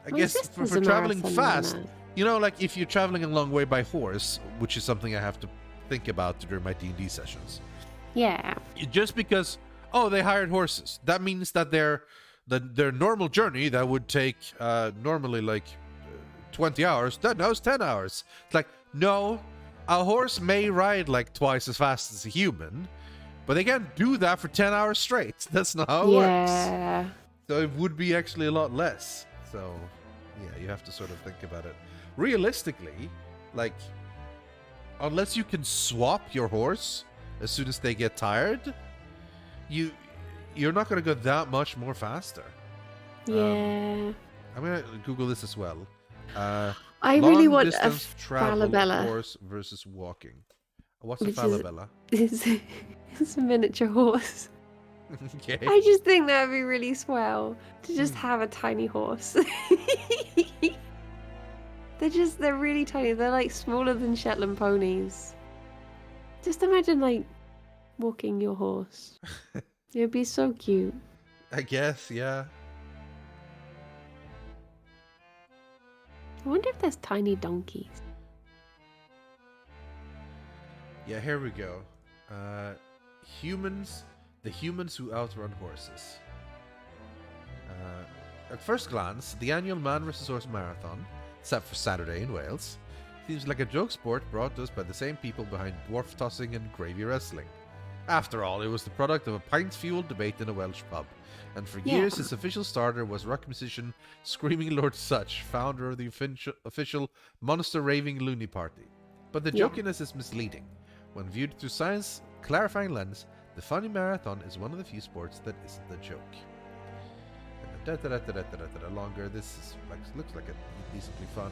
I My guess for sister's a traveling marathon fast, runner. you know, like if you're traveling a long way by horse, which is something I have to think about during my D&D sessions. Yeah. Just because they hired horses, that means that their normal journey that would take normally like 20 hours, that now is 10 hours. It's like, no, a horse may ride like twice as fast as a human, but they can't do that for 10 hours straight. That's not how it Yeah. works. So it would be actually a lot less. So yeah, you have to sort of think about it. Realistically, like, unless you can swap your horse as soon as they get tired, you're not going to go that much more faster. Yeah. I'm going to Google this as well. I really Long want a distance travel falabella. horse versus walking. What's a Which is- falabella? It's a miniature horse. Okay. I just think that would be really swell to just have a tiny horse. They're really tiny. They're like smaller than Shetland ponies. Just imagine like walking your horse. It would be so cute. I guess, yeah. I wonder if there's tiny donkeys. Yeah, here we go. The humans who outrun horses. At first glance, the annual Man vs. Horse Marathon, set for Saturday in Wales, seems like a joke sport brought to us by the same people behind dwarf tossing and gravy wrestling. After all, it was the product of a pint-fueled debate in a Welsh pub, and for years its official starter was rock musician Screaming Lord Sutch, founder of the official Monster Raving Loony Party. But the jokiness is misleading. When viewed through science clarifying lens, the funny marathon is one of the few sports that isn't a joke. Longer. This is looks like a decently fun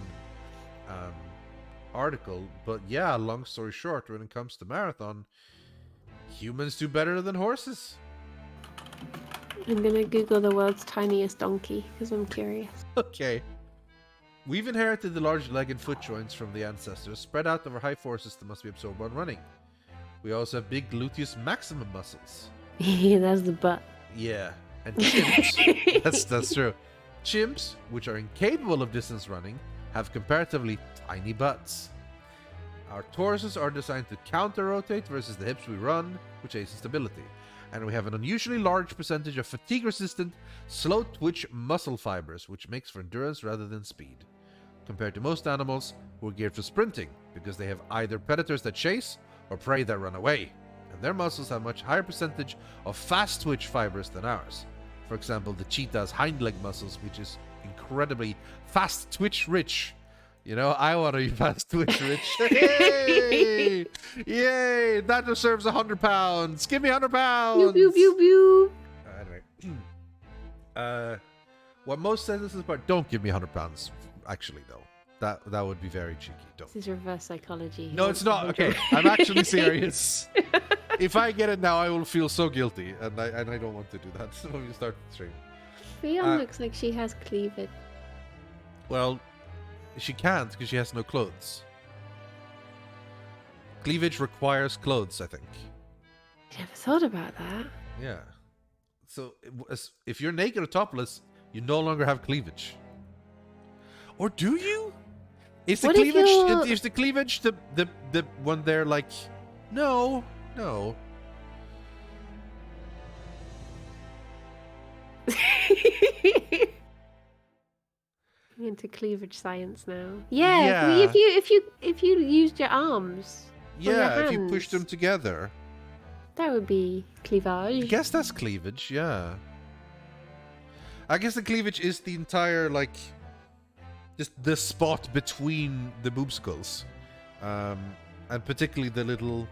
article, but yeah, long story short, when it comes to marathon, Humans do better than horses. I'm gonna Google the world's tiniest donkey because I'm curious. Okay. We've inherited the large leg and foot joints from the ancestors, spread out over high forces that must be absorbed while running. We also have big gluteus maximum muscles. That's the butt. Yeah. And chimps, that's true. Chimps, which are incapable of distance running, have comparatively tiny butts. Our toruses are designed to counter-rotate versus the hips we run, which aids in stability. And we have an unusually large percentage of fatigue-resistant, slow-twitch muscle fibers, which makes for endurance rather than speed. Compared to most animals, we're geared for sprinting, because they have either predators that chase or prey that run away. And their muscles have a much higher percentage of fast-twitch fibers than ours. For example, the cheetah's hind leg muscles, which is incredibly fast-twitch rich. You know, I want to be fast twitch rich. Yay! Yay! That deserves 100 pounds. Give me 100 pounds. Pew, pew, pew, pew. Anyway, what most sentences about don't give me 100 pounds. Actually, though, that would be very cheeky. Don't. This is reverse psychology. No, it's not. Okay, I'm actually serious. If I get it now, I will feel so guilty, and I don't want to do that when we start the stream. Fiona looks like she has cleavage. Well, she can't because she has no clothes. Cleavage requires clothes, I think. I never thought about that. Yeah. So if you're naked or topless, you no longer have cleavage. Or do you? Is the What if cleavage you're- is the cleavage the when they're like no. I'm into cleavage science now. Yeah. Yeah. If you used your arms. or your Yeah, if you push hands, them together. That would be cleavage. I guess that's cleavage, yeah. I guess the cleavage is the entire, like, just the spot between the boob skulls. And particularly the little,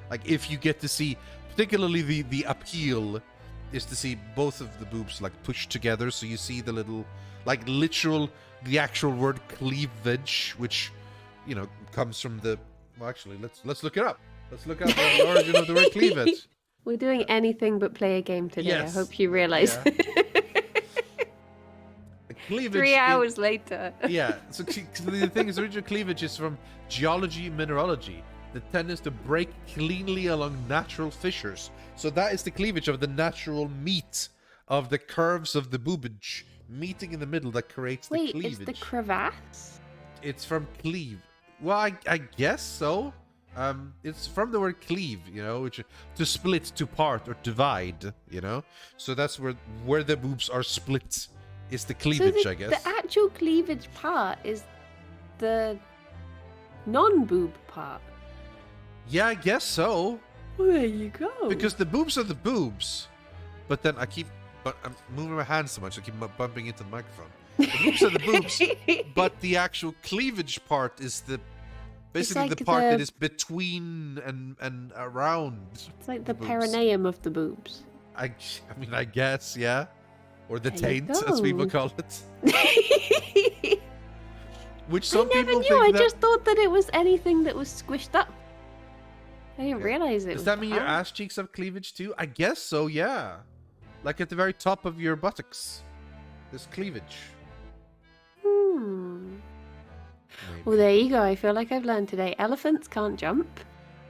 like, if you get to see, particularly the appeal is to see both of the boobs, like, pushed together, so you see the little, like, the actual word cleavage, which, you know, comes from the, well, actually, let's look it up. Let's look up the origin of the word cleavage. We're doing anything but play a game today. Yes. I hope you realize. Yeah. Cleavage 3 hours later. Yeah, so the thing is, original cleavage is from geology and mineralogy. The tendency to break cleanly along natural fissures. So that is the cleavage of the natural meat of the curves of the boobage meeting in the middle that creates the Wait, cleavage. it's the crevasse? It's from cleave. Well, I guess so. It's from the word cleave, you know, which to split, to part, or divide, you know. So that's where the boobs are split. Is the cleavage, so I guess. The actual cleavage part is the non-boob part. Yeah, I guess so. Well, there you go. Because the boobs are the boobs. But then I'm moving my hands so much, I keep bumping into the microphone. The boobs are the boobs, but the actual cleavage part is basically like the part the- that is between and around. It's like the boobs. perineum of the boobs. I mean, I guess, yeah. Or the There you taint, as people go. call it. Which some I never people knew. think I that... just thought that it was anything that was squished up. I didn't realize it. Does was that mean your part. ass cheeks have cleavage too? I guess so, yeah. Like at the very top of your buttocks. There's cleavage. Hmm. Maybe. Well, there you go. I feel like I've learned today. Elephants can't jump.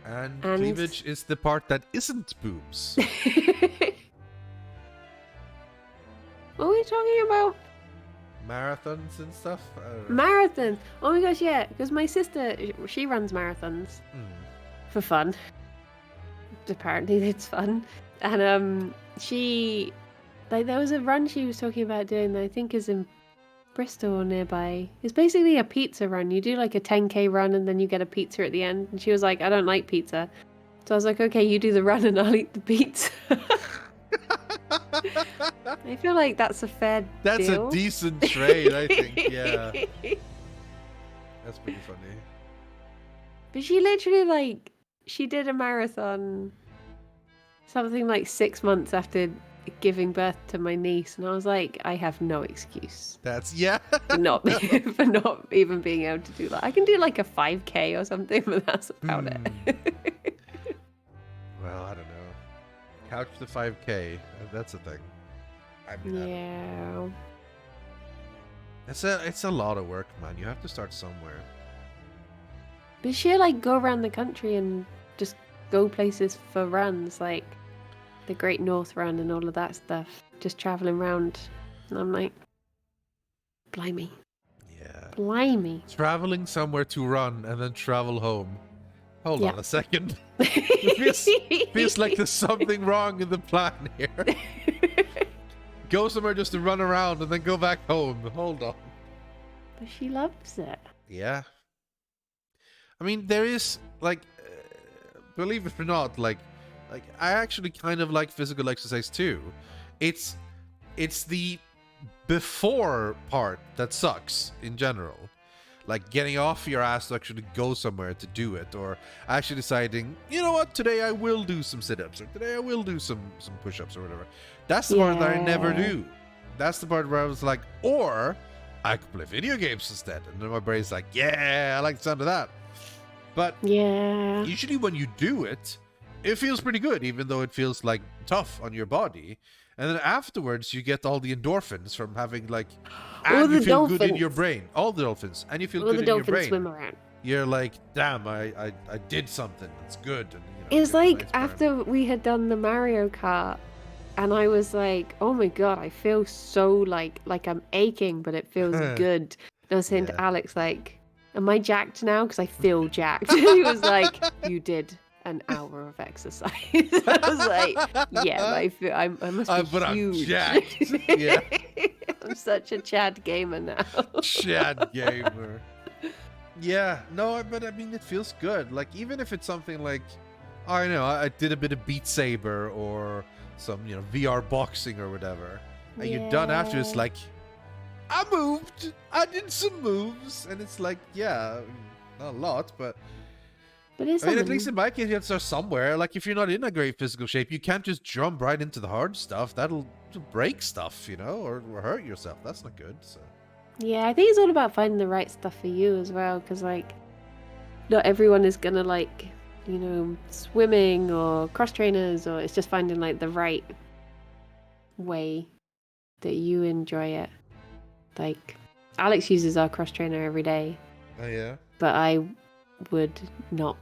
And and- cleavage is the part that isn't boobs. What are we talking about? Marathons and stuff? I don't know. Marathons. Oh my gosh, yeah. Because my sister, she runs marathons for fun. Apparently, it's fun. And she, like, there was a run she was talking about doing that I think is in Bristol or nearby. It's basically a pizza run. You do like a 10k run and then you get a pizza at the end. And she was like, I don't like pizza. So I was like, okay, you do the run and I'll eat the pizza. I feel like that's a fair That's deal. a decent trade, I think. Yeah. That's pretty funny. But she literally, like, she did a marathon something like 6 months after giving birth to my niece. And I was like, I have no excuse That's, yeah. for not, for not even being able to do that. I can do like a 5k or something, but that's about it. Well, I don't know. Couch to 5K. That's a thing. I mean, Yeah. it's a lot of work, man. You have to start somewhere. But she'll like go around the country and just go places for runs, like the Great North Run and all of that stuff. Just traveling around. And I'm like, blimey. Yeah. Blimey. Traveling somewhere to run and then travel home. Hold Yeah. on a second. It feels like there's something wrong in the plan here. Go somewhere just to run around and then go back home. Hold on. But she loves it. Yeah. I mean, there is, like, believe it or not, like I actually kind of like physical exercise too. It's the before part that sucks in general. Like getting off your ass to actually go somewhere to do it, or actually deciding, you know what, today I will do some sit-ups, or today I will do some push-ups or whatever. That's the part that I never do. That's the part where I was like, or I could play video games instead. And then my brain's like, yeah, I like the sound of that. But yeah, usually when you do it, it feels pretty good, even though it feels like tough on your body. And then afterwards, you get all the endorphins from having like, and you feel good in your brain. All the dolphins, and you feel good in your brain. All the dolphins swim around. You're like, damn, I did something. It's good. And, it was like after we had done the Mario Kart, and I was like, oh my god, I feel so like I'm aching, but it feels good. And I was saying to Alex, like, am I jacked now? Because I feel jacked. He was like, you did an hour of exercise. I was like, yeah, I must be huge. I'm jacked. Yeah. I'm such a Chad gamer now. Chad gamer. Yeah, no, but I mean, it feels good. Like, even if it's something like, I don't know, I did a bit of Beat Saber or some, VR boxing or whatever. And you're done after, it's like, I moved. I did some moves. And it's like, yeah, not a lot, but it's I mean, at least in my case, you have to start somewhere. Like, if you're not in a great physical shape, you can't just jump right into the hard stuff. That'll break stuff, or hurt yourself. That's not good. So. Yeah, I think it's all about finding the right stuff for you as well. Because, like, not everyone is going to, like, swimming or cross trainers. Or it's just finding, like, the right way that you enjoy it. Like, Alex uses our cross trainer every day. Oh, yeah? But I would not.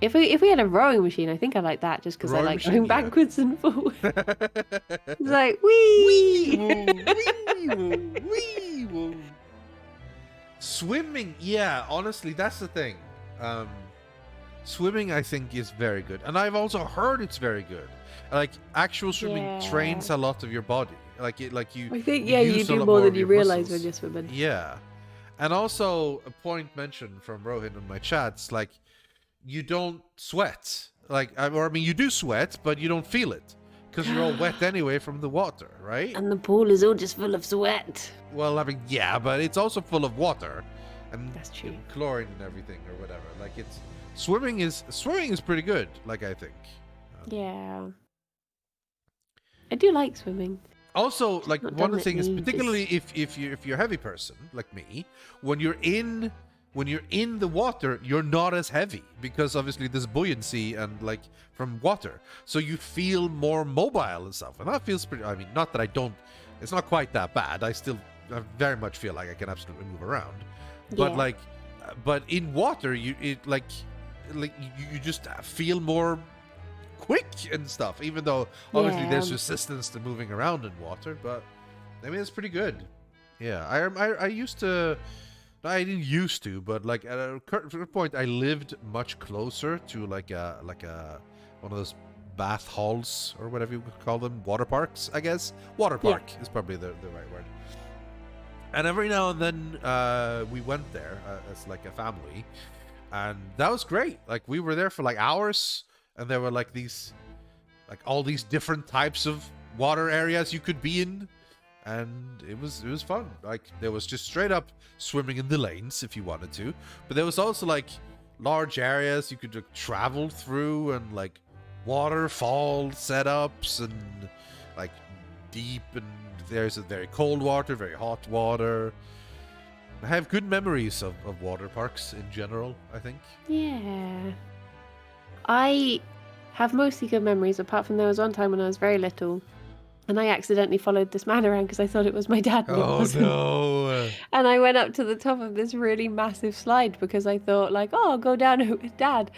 If we had a rowing machine, I think I like that just because I like going backwards and forwards. It's like wee, wee, wee. Swimming, yeah. Honestly, that's the thing. Swimming, I think, is very good, and I've also heard it's very good. Like actual swimming trains a lot of your body. Like you. I think you do more than you realize when you're swimming. Yeah. And also, a point mentioned from Rohin in my chats, like, you don't sweat. Like, you do sweat, but you don't feel it. Because you're all wet anyway from the water, right? And the pool is all just full of sweat. Well, I mean, yeah, but it's also full of water. And that's true. Chlorine and everything, or whatever. Like, swimming is pretty good, like, I think. Yeah. I do like swimming. Also, like, one of the things, particularly if you're a heavy person like me, when you're in the water, you're not as heavy because obviously there's buoyancy and like from water, so you feel more mobile and stuff, and that feels pretty. I mean, not that I don't. It's not quite that bad. I very much feel like I can absolutely move around, but but in water, you just feel more quick and stuff, even though obviously there's resistance to moving around in water, but I mean, it's pretty good. Yeah, I used to, I didn't used to, but like at a current point, I lived much closer to like a one of those bath halls or whatever you would call them, water parks, I guess. Water park is probably the right word. And every now and then we went there as like a family, and that was great. Like we were there for like hours. And there were like all these different types of water areas you could be in, and it was fun. Like there was just straight up swimming in the lanes if you wanted to, but there was also like large areas you could travel through, and like waterfall setups, and like deep, and there's a very cold water, very hot water. I have good memories of water parks in general, I think. Yeah. I have mostly good memories, apart from there was one time when I was very little, and I accidentally followed this man around because I thought it was my dad. And it Oh wasn't. no! And I went up to the top of this really massive slide because I thought, like, oh, I'll go down with Dad.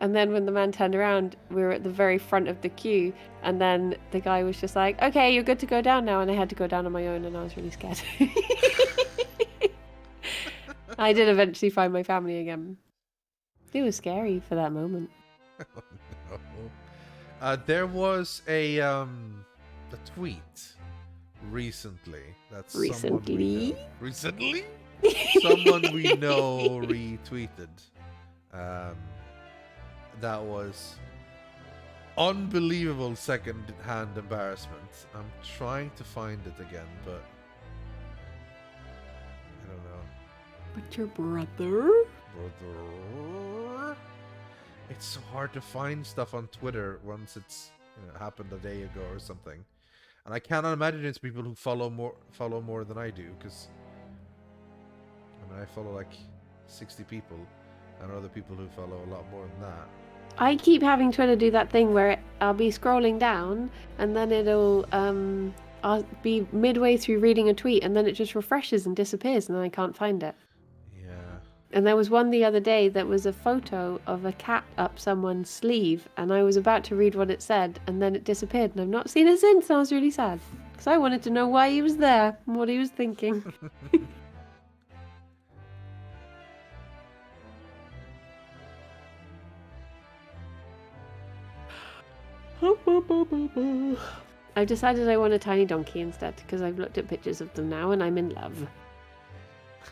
And then when the man turned around, we were at the very front of the queue, and then the guy was just like, okay, you're good to go down now. And I had to go down on my own, and I was really scared. I did eventually find my family again. It was scary for that moment. Oh, no. There was a tweet recently that someone we know retweeted. That was unbelievable second-hand embarrassment. I'm trying to find it again, but I don't know. But your brother? It's so hard to find stuff on Twitter once it's happened a day ago or something, and I cannot imagine it's people who follow more than I do, because I follow like 60 people, and other people who follow a lot more than that. I keep having Twitter do that thing where I'll be scrolling down, and then it'll I'll be midway through reading a tweet, and then it just refreshes and disappears, and then I can't find it. And there was one the other day that was a photo of a cat up someone's sleeve, and I was about to read what it said, and then it disappeared, and I've not seen it since. I was really sad because I wanted to know why he was there and what he was thinking. I've decided I want a tiny donkey instead because I've looked at pictures of them now and I'm in love.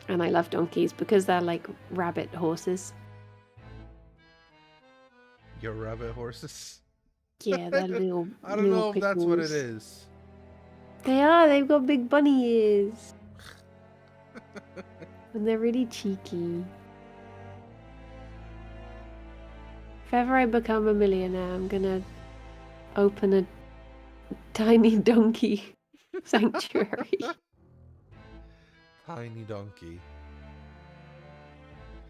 And I love donkeys because they're like rabbit horses. Your rabbit horses? Yeah, they're little. I don't know if that's what it is. They are. They've got big bunny ears. And they're really cheeky. If ever I become a millionaire, I'm gonna open a tiny donkey sanctuary. Tiny donkey.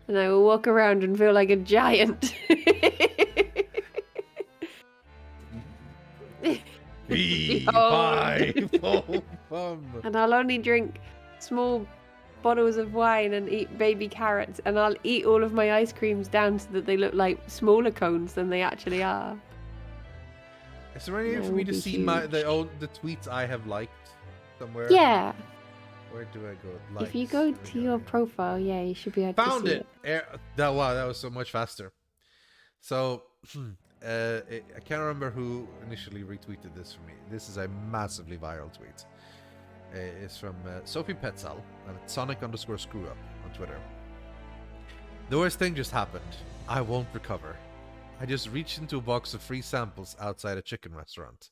And I will walk around and feel like a giant. And I'll only drink small bottles of wine and eat baby carrots, and I'll eat all of my ice creams down so that they look like smaller cones than they actually are. Is there any way for me to see the tweets I have liked somewhere? Yeah. Where do I go? Likes. If you go to your profile, yeah, you should be able to see it. Wow, that was so much faster. So, I can't remember who initially retweeted this for me. This is a massively viral tweet. It's from Sophie Petzal and Sonic_screwup on Twitter. The worst thing just happened. I won't recover. I just reached into a box of free samples outside a chicken restaurant.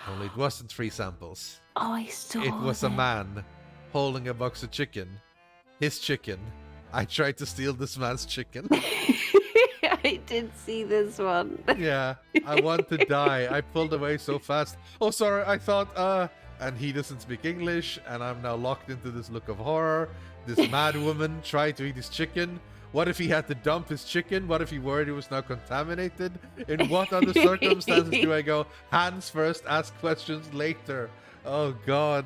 Only it wasn't free samples. Oh, I saw it. Was a man holding a box of chicken. His chicken. I tried to steal this man's chicken. I did see this one. Yeah, I want to die. I pulled away so fast. Oh, sorry, I thought, and he doesn't speak English, and I'm now locked into this look of horror. This mad woman tried to eat his chicken. What if he had to dump his chicken? What if he worried it was now contaminated? In what other circumstances do I go, hands first, ask questions later? Oh, God.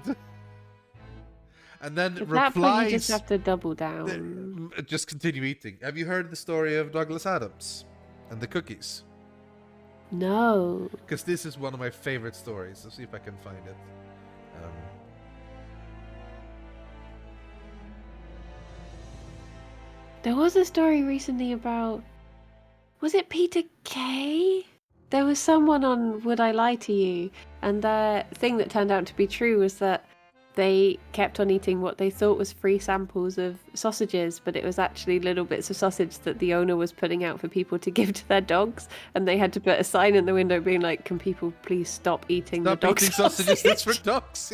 And then At replies... that point, you just have to double down. Just continue eating. Have you heard the story of Douglas Adams and the cookies? No. Because this is one of my favorite stories. Let's see if I can find it. There was a story recently about... Was it Peter Kay? There was someone on Would I Lie to You? And the thing that turned out to be true was that they kept on eating what they thought was free samples of sausages, but it was actually little bits of sausage that the owner was putting out for people to give to their dogs, and they had to put a sign in the window being like, can people please stop eating the dog sausages? That's for dogs.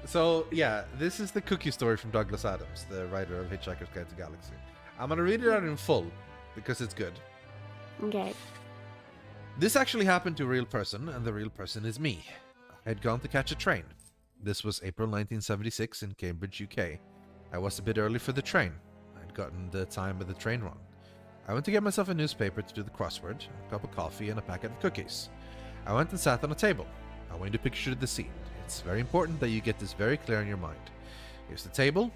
So, yeah, this is the cookie story from Douglas Adams, the writer of Hitchhiker's Guide to the Galaxy. I'm going to read it out in full, because it's good. Okay. This actually happened to a real person, and the real person is me. I had gone to catch a train. This was April 1976 in Cambridge, UK. I was a bit early for the train. I'd gotten the time of the train wrong. I went to get myself a newspaper to do the crossword, a cup of coffee, and a packet of cookies. I went and sat on a table. I want you to picture the scene. It's very important that you get this very clear in your mind. Here's the table,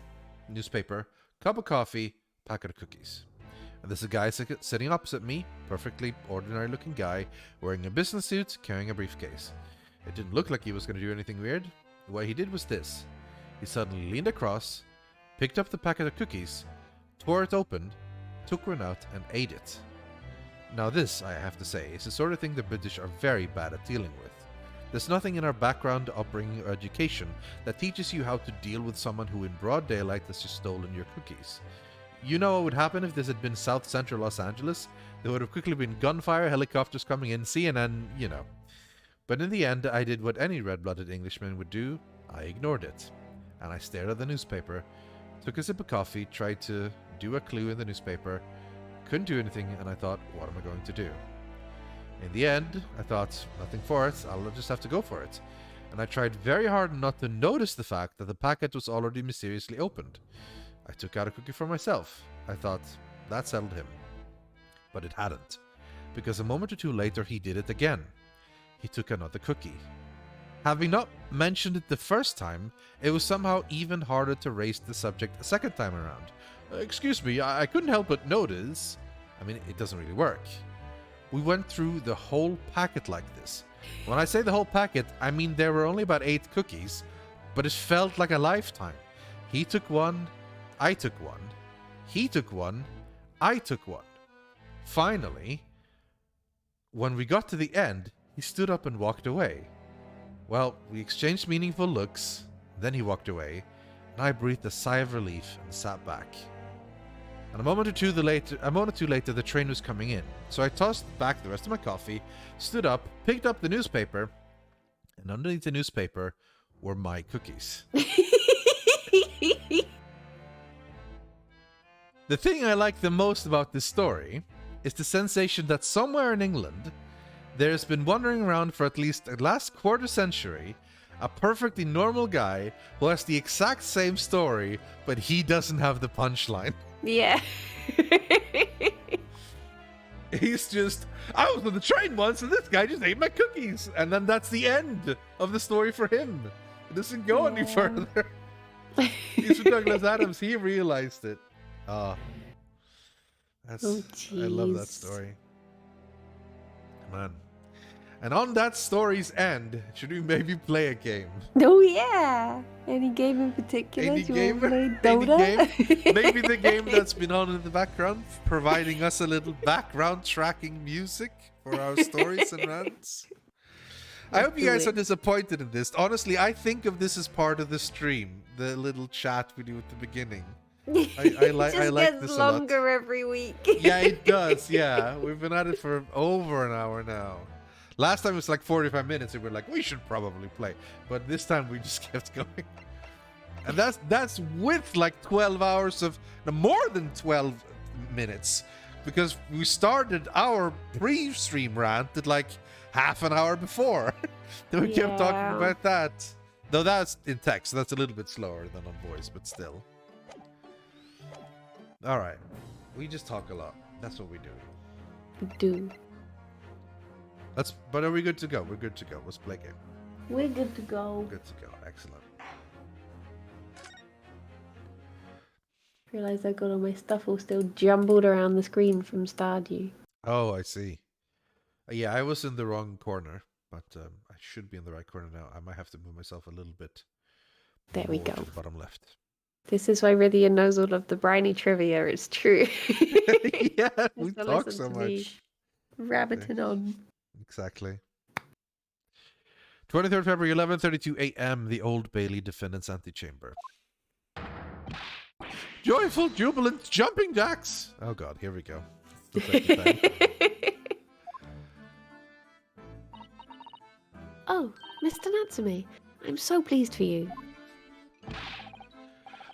newspaper, cup of coffee, packet of cookies. And there's a guy sitting opposite me, perfectly ordinary looking guy, wearing a business suit, carrying a briefcase. It didn't look like he was going to do anything weird. What he did was this. He suddenly leaned across, picked up the packet of cookies, tore it open, took one out, and ate it. Now this, I have to say, is the sort of thing the British are very bad at dealing with. There's nothing in our background, upbringing, or education that teaches you how to deal with someone who in broad daylight has just stolen your cookies. You know what would happen if this had been South Central Los Angeles? There would have quickly been gunfire, helicopters coming in, CNN, you know. But in the end, I did what any red-blooded Englishman would do. I ignored it. And I stared at the newspaper, took a sip of coffee, tried to do a clue in the newspaper, couldn't do anything, and I thought, what am I going to do? In the end, I thought, nothing for it, I'll just have to go for it. And I tried very hard not to notice the fact that the packet was already mysteriously opened. I took out a cookie for myself. I thought, that settled him. But it hadn't. Because a moment or two later, he did it again. He took another cookie. Having not mentioned it the first time, it was somehow even harder to raise the subject a second time around. Excuse me, I couldn't help but notice. I mean, it doesn't really work. We went through the whole packet like this. When I say the whole packet, I mean there were only about 8 cookies, but it felt like a lifetime. He took one, I took one, he took one, I took one. Finally, when we got to the end, he stood up and walked away. Well, we exchanged meaningful looks, then he walked away, and I breathed a sigh of relief and sat back. And a moment or two later, the train was coming in. So I tossed back the rest of my coffee, stood up, picked up the newspaper, and underneath the newspaper were my cookies. The thing I like the most about this story is the sensation that somewhere in England, there's been wandering around for at least the last quarter century a perfectly normal guy who has the exact same story, but he doesn't have the punchline. Yeah. He's just, I was on the train once and this guy just ate my cookies. And then that's the end of the story for him. It doesn't go any further. He's from Douglas Adams. He realized it. I love that story. Man. And on that story's end, should we maybe play a game? Oh yeah! Any game in particular? Any game? Dota? Any game? Maybe the game that's been on in the background, providing us a little background tracking music for our stories and rants. I hope you guys are disappointed in this. Honestly, I think of this as part of the stream, the little chat we do at the beginning. I like this a lot. It gets longer every week. Yeah, it does. Yeah, we've been at it for over an hour now. Last time it was like 45 minutes, and we're like, we should probably play. But this time we just kept going. And that's with like 12 hours of, no, more than 12 minutes. Because we started our pre-stream rant at like half an hour before. Then we kept talking about that. Though that's in text, so that's a little bit slower than on voice, but still. Alright. We just talk a lot. That's what we do. We do. But are we good to go? We're good to go. Let's play a game. We're good to go. Good to go. Excellent. Realised I got all my stuff all still jumbled around the screen from Stardew. Oh, I see. Yeah, I was in the wrong corner, but I should be in the right corner now. I might have to move myself a little bit. There we go. To the bottom left. This is why Rydian knows all of the Briony trivia. It's true. Yeah, we talk so much. Rabbiting on. Exactly. 23rd February, 11:32 a.m. The Old Bailey Defendant's Antechamber. Joyful, jubilant, jumping jacks. Oh God, here we go. Oh, Mr. Natsumi, I'm so pleased for you.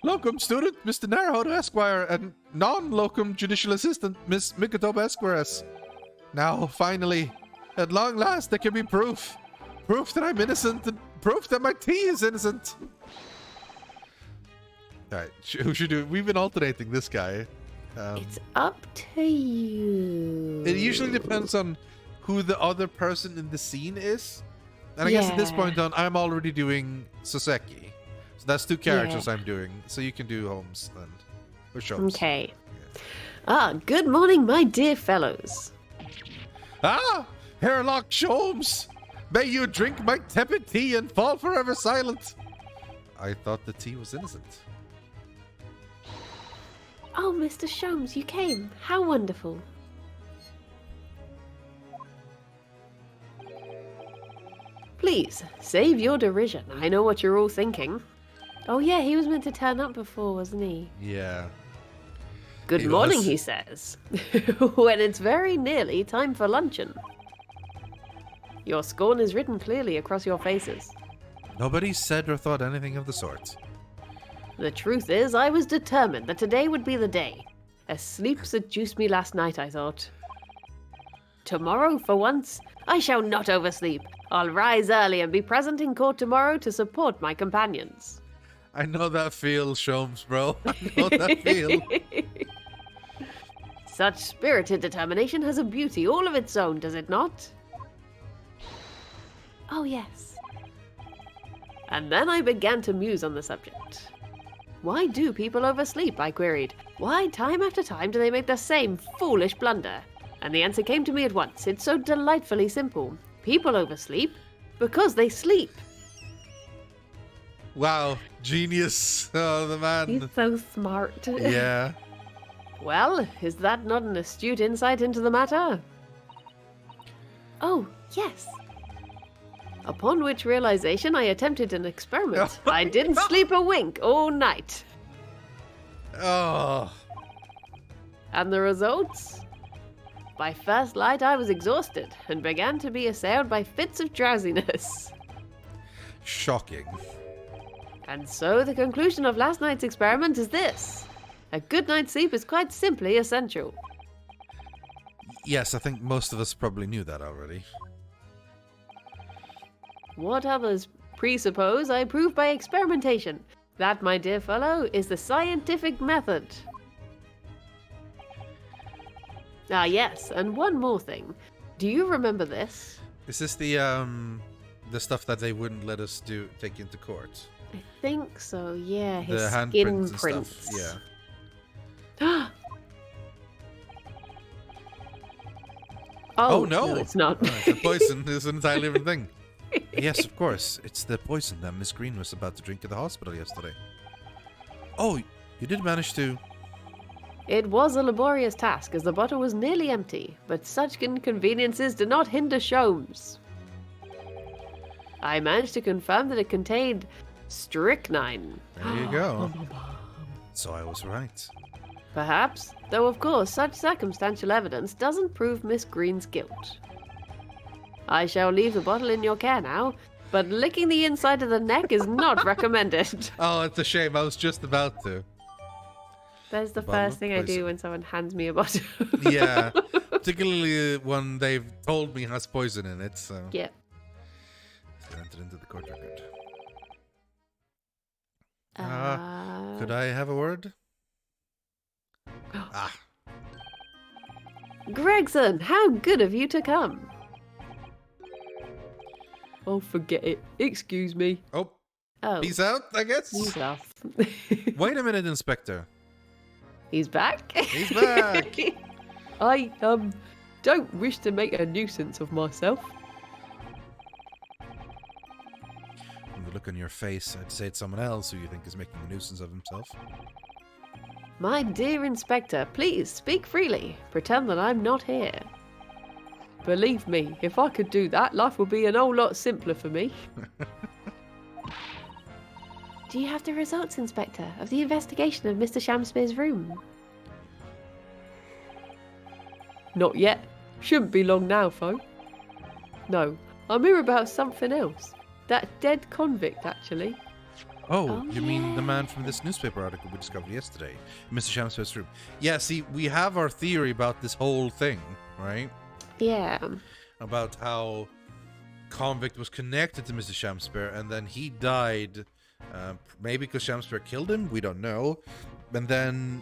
Locum student, Mr. Naruhodo Esquire, and non-locum judicial assistant, Miss Mikotoba Esquires. Now, finally, at long last, there can be proof. Proof that I'm innocent, and proof that my tea is innocent. Alright, who should do it? We've been alternating this guy. It's up to you. It usually depends on who the other person in the scene is. And I guess at this point on, I'm already doing Soseki. So that's 2 characters I'm doing. So you can do Holmes and or Sholmes. Okay. Yeah. Good morning, my dear fellows. Hairlock Sholmes! May you drink my tepid tea and fall forever silent. I thought the tea was innocent. Oh, Mr. Sholmes, you came. How wonderful. Please, save your derision. I know what you're all thinking. Oh yeah, he was meant to turn up before, wasn't he? Yeah. Good morning, he says. When it's very nearly time for luncheon. Your scorn is written clearly across your faces. Nobody said or thought anything of the sort. The truth is, I was determined that today would be the day. A sleep seduced me last night, I thought. Tomorrow, for once, I shall not oversleep. I'll rise early and be present in court tomorrow to support my companions. I know that feel, Sholmes, bro. I know that feel. Such spirited determination has a beauty all of its own, does it not? Oh, yes. And then I began to muse on the subject. Why do people oversleep? I queried. Why, time after time, do they make the same foolish blunder? And the answer came to me at once. It's so delightfully simple. People oversleep because they sleep. Wow, genius. Oh, the man. He's so smart. Yeah. Well, is that not an astute insight into the matter? Oh, yes. Upon which realization, I attempted an experiment. I didn't sleep a wink all night. Oh. And the results? By first light, I was exhausted and began to be assailed by fits of drowsiness. Shocking. And so the conclusion of last night's experiment is this. A good night's sleep is quite simply essential. Yes, I think most of us probably knew that already. What others presuppose, I prove by experimentation. That, my dear fellow, is the scientific method. Ah, yes, and one more thing. Do you remember this? Is this the stuff that they wouldn't let us take into court? I think so, yeah. His The skin handprints and prints. stuff. Yeah. Oh, no. it's not. Oh, the poison is an entirely different thing. Yes, of course. It's the poison that Miss Green was about to drink at the hospital yesterday. Oh, you did manage to... It was a laborious task, as the bottle was nearly empty, but such inconveniences did not hinder Sholmes. I managed to confirm that it contained strychnine. There you go. So I was right. Perhaps, though of course such circumstantial evidence doesn't prove Miss Green's guilt. I shall leave the bottle in your care now, but licking the inside of the neck is not recommended. Oh, it's a shame. I was just about to. That's the Bottle first thing I poison. do when someone hands me a bottle. Yeah, particularly when they've told me has poison in it, so... Yeah. It's entered into the court record. Uh, Could I have a word? Ah, Gregson, how good of you to come. Oh, forget it. Excuse me. oh, Oh, peace out, I guess? he's off. Wait a minute, Inspector. He's back. He's back. I, don't wish to make a nuisance of myself. From the look on your face, I'd say it's someone else who you think is making a nuisance of himself. My dear Inspector, please speak freely. Pretend that I'm not here. Believe me, if I could do that, life would be an whole lot simpler for me. Do you have the results, Inspector, of the investigation of Mr. Shamspeare's room? Not yet. Shouldn't be long now, though. No, I'm here about something else. That dead convict, actually. Oh, Oh, you mean the yeah. man from this newspaper article we discovered yesterday, Mr. Shamspeare's room? Yeah, see, we have our theory about this whole thing, right? Yeah. About how convict was connected to Mr. Shamspeare, and then he died, maybe because Shamspeare killed him, we don't know. And then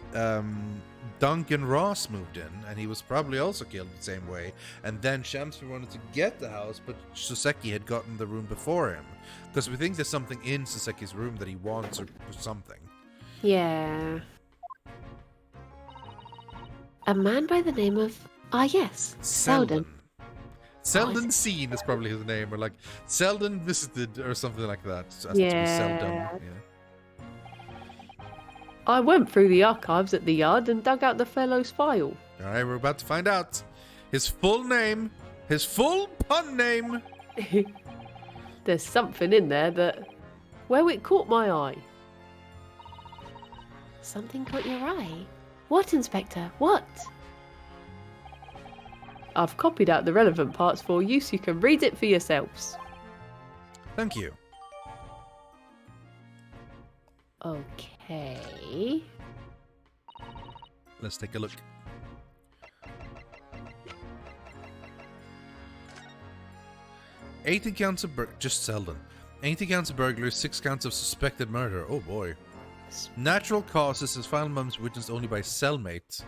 Duncan Ross moved in, and he was probably also killed the same way. And then Shamsper wanted to get the house, but Soseki had gotten the room before him. Because we think there's something in Soseki's room that he wants or something. Yeah. A man by the name of... Ah, yes. Selden. Selden Seen is probably his name, or like Selden Visited or something like that. So Yeah. Seldom. Yeah. I went through the archives at the yard and dug out the fellow's file. Alright, we're about to find out. His full name, his full pun name. There's something in there that... Well, it caught my eye. Something caught your eye? What, Inspector? What? I've copied out the relevant parts for you so you can read it for yourselves. Thank you. Okay. Let's take a look. 18 counts of just Selden. 18 counts of burglary, 6 counts of suspected murder. Oh boy. Natural causes, his final moments witnessed only by cellmate.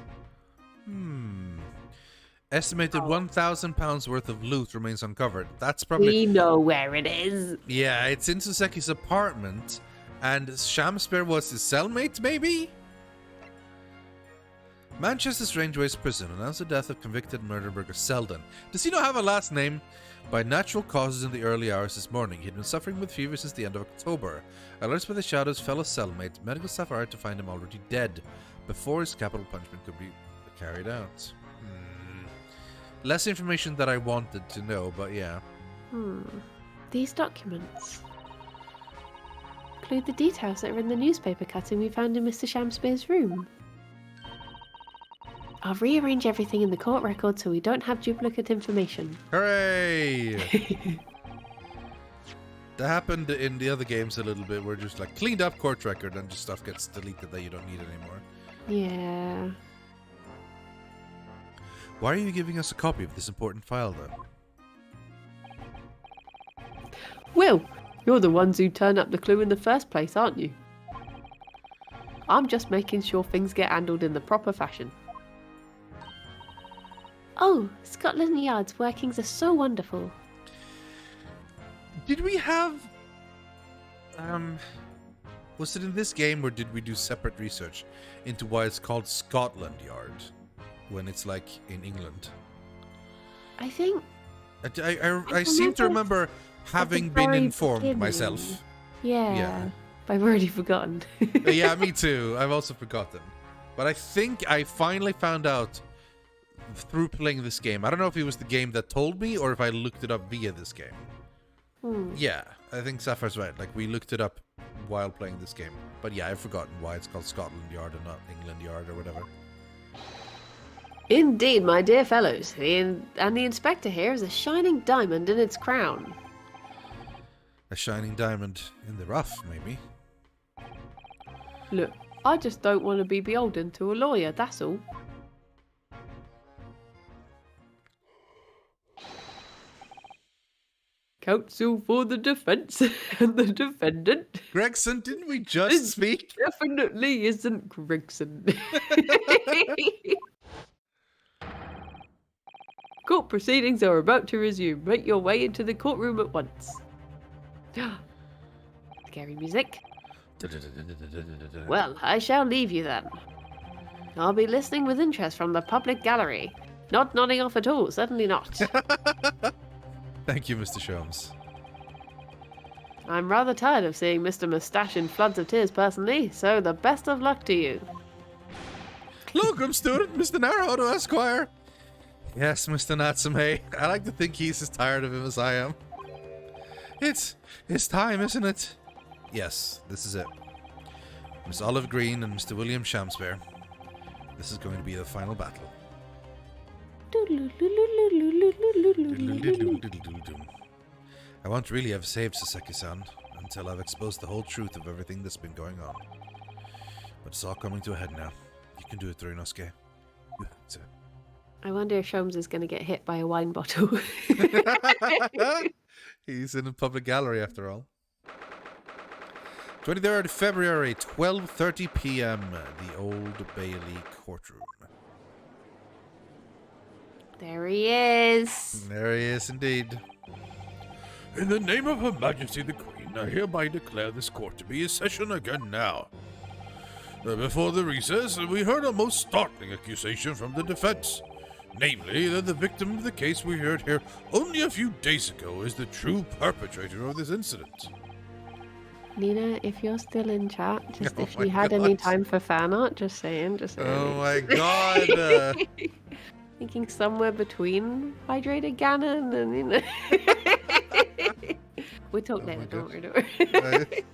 Estimated £1,000 worth of loot remains uncovered. That's probably... We know where it is. Yeah, it's in Soseki's apartment. And Shamsper was his cellmate, maybe? Manchester Strangeways Prison announced the death of convicted murder burglar Selden. Does he not have a last name? By natural causes in the early hours this morning. He had been suffering with fever since the end of October. Alerts by the shadows, fellow cellmate, medical staff arrived to find him already dead before his capital punishment could be carried out. Less information that I wanted to know, but yeah. These documents include the details that are in the newspaper cutting we found in Mr. Shamspere's room. I'll rearrange everything in the court record so we don't have duplicate information. Hooray! That happened in the other games a little bit, where just like cleaned up court record and just stuff gets deleted that you don't need anymore. Yeah. Why are you giving us a copy of this important file, then? Will, you're the ones who turn up the clue in the first place, aren't you? I'm just making sure things get handled in the proper fashion. Oh, Scotland Yard's workings are so wonderful. Did we have... was it in this game, or did we do separate research into why it's called Scotland Yard when it's like in England? I think... I seem to remember having been informed myself. Yeah. But I've already forgotten. Yeah, me too. I've also forgotten. But I think I finally found out through playing this game. I don't know if it was the game that told me or if I looked it up via this game. Yeah, I think Sapphire's right. Like, we looked it up while playing this game. But yeah, I've forgotten why it's called Scotland Yard and not England Yard or whatever. Indeed, my dear fellows. And the inspector here is a shining diamond in its crown. A shining diamond in the rough, maybe. Look, I just don't want to be beholden to a lawyer, that's all. Counsel for the defence and the defendant. Gregson, didn't we just speak? Definitely isn't Gregson. Court proceedings are about to resume. Make your way into the courtroom at once. Scary music. Well, I shall leave you then. I'll be listening with interest from the public gallery. Not nodding off at all, certainly not. Thank you, Mr. Sholmes. I'm rather tired of seeing Mr. Moustache in floods of tears personally, so the best of luck to you. Locum student, Mr. Naruto Esquire. Yes, Mr. Natsume. I like to think he's as tired of him as I am. It's time, isn't it? Yes, this is it. Miss Olive Green and Mr. William Shamspere. This is going to be the final battle. I won't really have saved Soseki-san until I've exposed the whole truth of everything that's been going on. But it's all coming to a head now. You can do it, Ryunosuke. You have to. I wonder if Sholmes is going to get hit by a wine bottle. He's in a public gallery after all. 23rd February, 12:30 p.m. The Old Bailey courtroom. There he is. There he is, indeed. In the name of Her Majesty the Queen, I hereby declare this court to be in session again now. Before the recess, we heard a most startling accusation from the defense. Namely, that the victim of the case we heard here only a few days ago is the true perpetrator of this incident. Nina, if you're still in chat, just Oh if my you had any God. time for fan art, just saying. Oh my god! Thinking somewhere between Hydrated Ganon and, you know. We'll talk Oh later, my don't God. worry.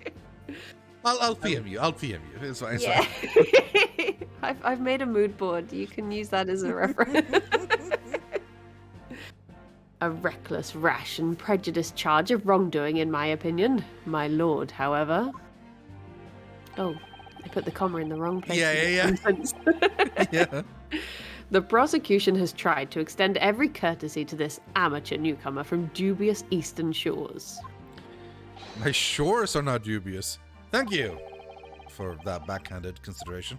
I'll PM you. I'll PM you. It's fine. It's Yeah. fine. I've made a mood board. You can use that as a reference. A reckless, rash, and prejudiced charge of wrongdoing, in my opinion. My lord, however. Oh, I put the comma in the wrong place. Yeah. Yeah. The prosecution has tried to extend every courtesy to this amateur newcomer from dubious eastern shores. My shores are not dubious. Thank you for that backhanded consideration.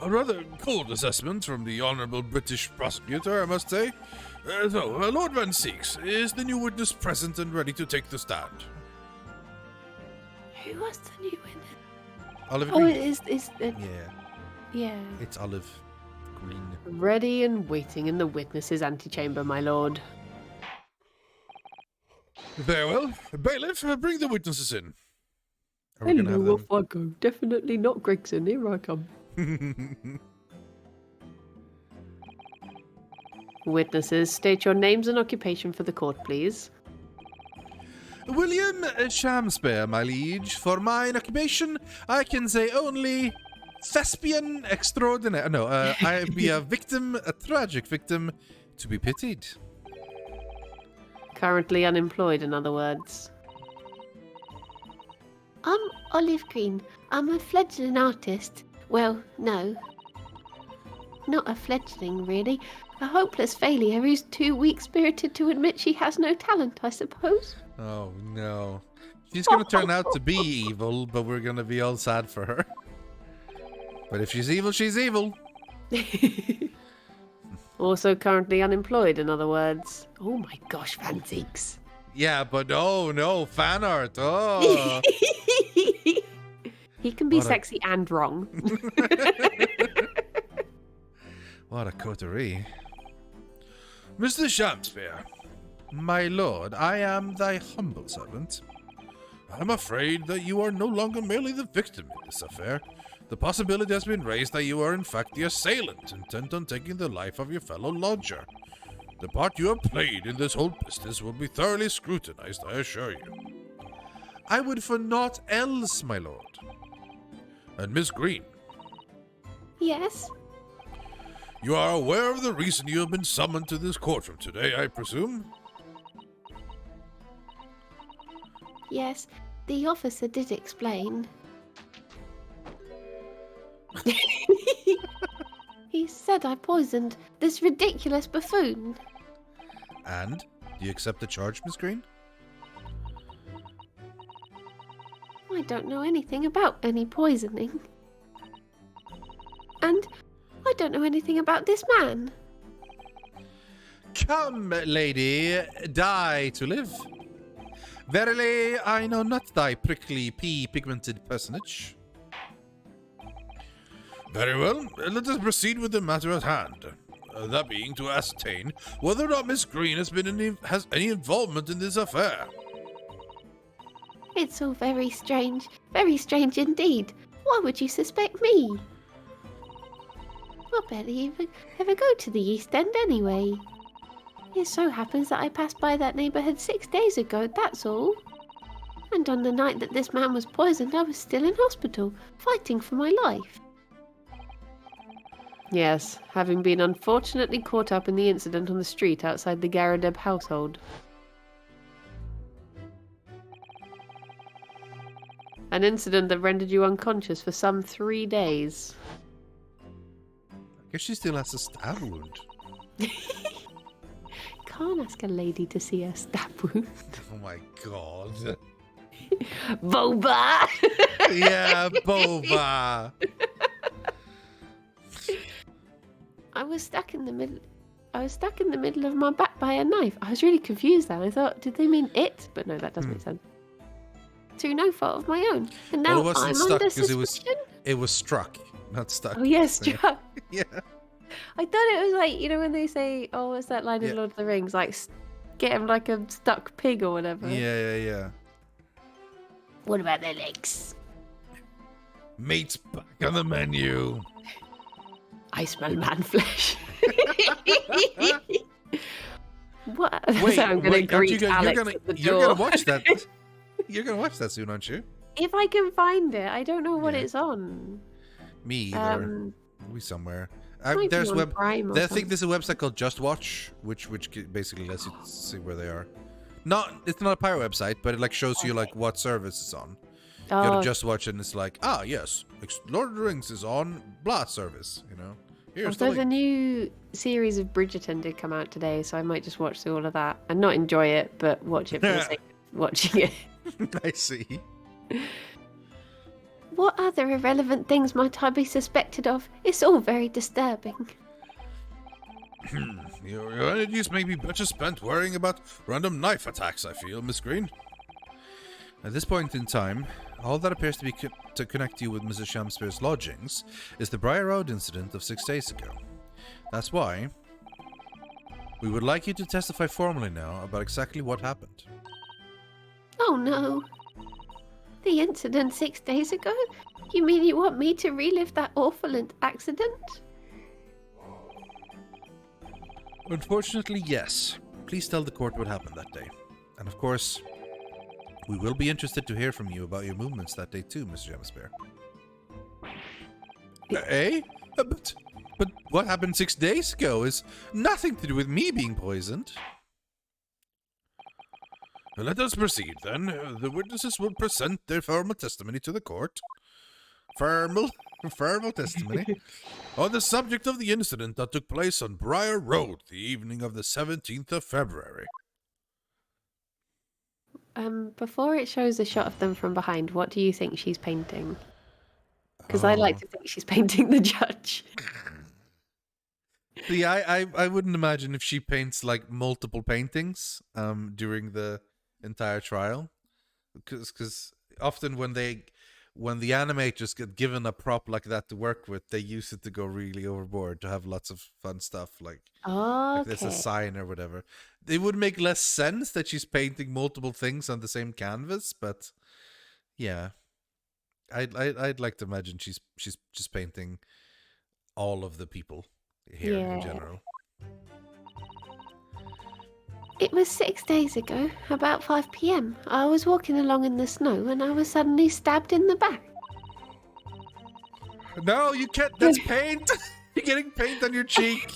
A rather cold assessment from the Honourable British Prosecutor, I must say. Lord Van Seeks, is the new witness present and ready to take the stand? Who was the new witness? Olive Oh, green. it is. Yeah. It's olive green. Ready and waiting in the witness's antechamber, my lord. Very well. Bailiff, bring the witnesses in. Are we gonna have Hello, off I go. Definitely not Gregson. Here I come. them? Witnesses, state your names and occupation for the court, please. William Shamspeare, my liege. For mine occupation, I can say only thespian extraordinaire. No, I be a victim, a tragic victim, to be pitied. Currently unemployed, in other words. I'm Olive Green. I'm a fledgling artist. Well, no. Not a fledgling, really. A hopeless failure who's too weak-spirited to admit she has no talent, I suppose. Oh no. She's gonna turn out to be evil, but we're gonna be all sad for her. But if she's evil, she's evil. Also currently unemployed, in other words. Oh my gosh, Van Zeeks. Yeah, but oh no, fan art. Oh. He can be What a- sexy and wrong. What a coterie. Mr. Shamspeare, My lord, I am thy humble servant. I'm afraid that you are no longer merely the victim in this affair. The possibility has been raised that you are in fact the assailant, intent on taking the life of your fellow lodger. The part you have played in this whole business will be thoroughly scrutinized, I assure you. I would for naught else, my lord. And Miss Green, Yes? you are aware of the reason you have been summoned to this courtroom today, I presume? Yes. The officer did explain. He said I poisoned this ridiculous buffoon. And do you accept the charge, Miss Green? I don't know anything about any poisoning. And I don't know anything about this man. Come, lady, die to live. Verily, I know not thy prickly pea-pigmented personage. Very well, let us proceed with the matter at hand. That being to ascertain whether or not Miss Green has any involvement in this affair. It's all very strange indeed. Why would you suspect me? I barely ever go to the East End anyway. It so happens that I passed by that neighbourhood 6 days ago, that's all. And on the night that this man was poisoned, I was still in hospital, fighting for my life. Yes, having been unfortunately caught up in the incident on the street outside the Garadeb household. An incident that rendered you unconscious for some 3 days. I guess she still has a stab wound. can't ask a lady to see a stab wound. Oh my god. Boba! Yeah, Boba. I was stuck in the middle of my back by a knife. I was really confused then. I thought, did they mean it? But no, that doesn't make sense. Through no fault of my own. And now Well, it wasn't I'm stuck under because suspicion. it was struck, not stuck. Oh, yes, struck. Yeah. I thought it was like, you know, when they say, oh, what's that line in Yeah. Lord of the Rings? Like, get him like a stuck pig or whatever. Yeah. What about their legs? Meat's back on the menu. I smell man flesh. What? Wait, So I'm gonna wait, aren't greet you're Alex gonna at the you're door. gonna watch that. You're gonna watch that soon, aren't you? If I can find it, I don't know what Yeah. it's on. Me either. We somewhere. Might be There's on Prime or I think something. there's a website called Just Watch, which basically lets you see where they are. It's not a pirate website, but it like shows you like what service it's on. You go Oh, to Just Watch and it's like, yes, Lord of the Rings is on blah service. You know, here's the although the link. new series of Bridgerton did come out today, so I might just watch through all of that and not enjoy it, but watch it for the sake of watching it. I see. What other irrelevant things might I be suspected of? It's all very disturbing. Your energies may be better spent worrying about random knife attacks, I feel, Miss Green. At this point in time, all that appears to be to connect you with Mrs. Shamspeare's lodgings is the Briar Road incident of 6 days ago. That's why we would like you to testify formally now about exactly what happened. Oh no. The incident 6 days ago? You mean you want me to relive that awful accident? Unfortunately, yes. Please tell the court what happened that day. And of course, we will be interested to hear from you about your movements that day too, Mr. Shamspeare. Eh? But what happened 6 days ago is nothing to do with me being poisoned. Let us proceed, then. The witnesses will present their formal testimony to the court. Formal testimony. On the subject of the incident that took place on Briar Road the evening of the 17th of February. Before it shows a shot of them from behind, what do you think she's painting? Because I like to think she's painting the judge. See, I wouldn't imagine if she paints like multiple paintings during the entire trial, because often when the animators get given a prop like that to work with, they use it to go really overboard to have lots of fun stuff like there's a sign or whatever. It would make less sense that she's painting multiple things on the same canvas, but yeah, I'd like to imagine she's just painting all of the people here in general. It was 6 days ago, about 5 p.m. I was walking along in the snow and I was suddenly stabbed in the back. No, you can't. That's paint. You're getting paint on your cheek.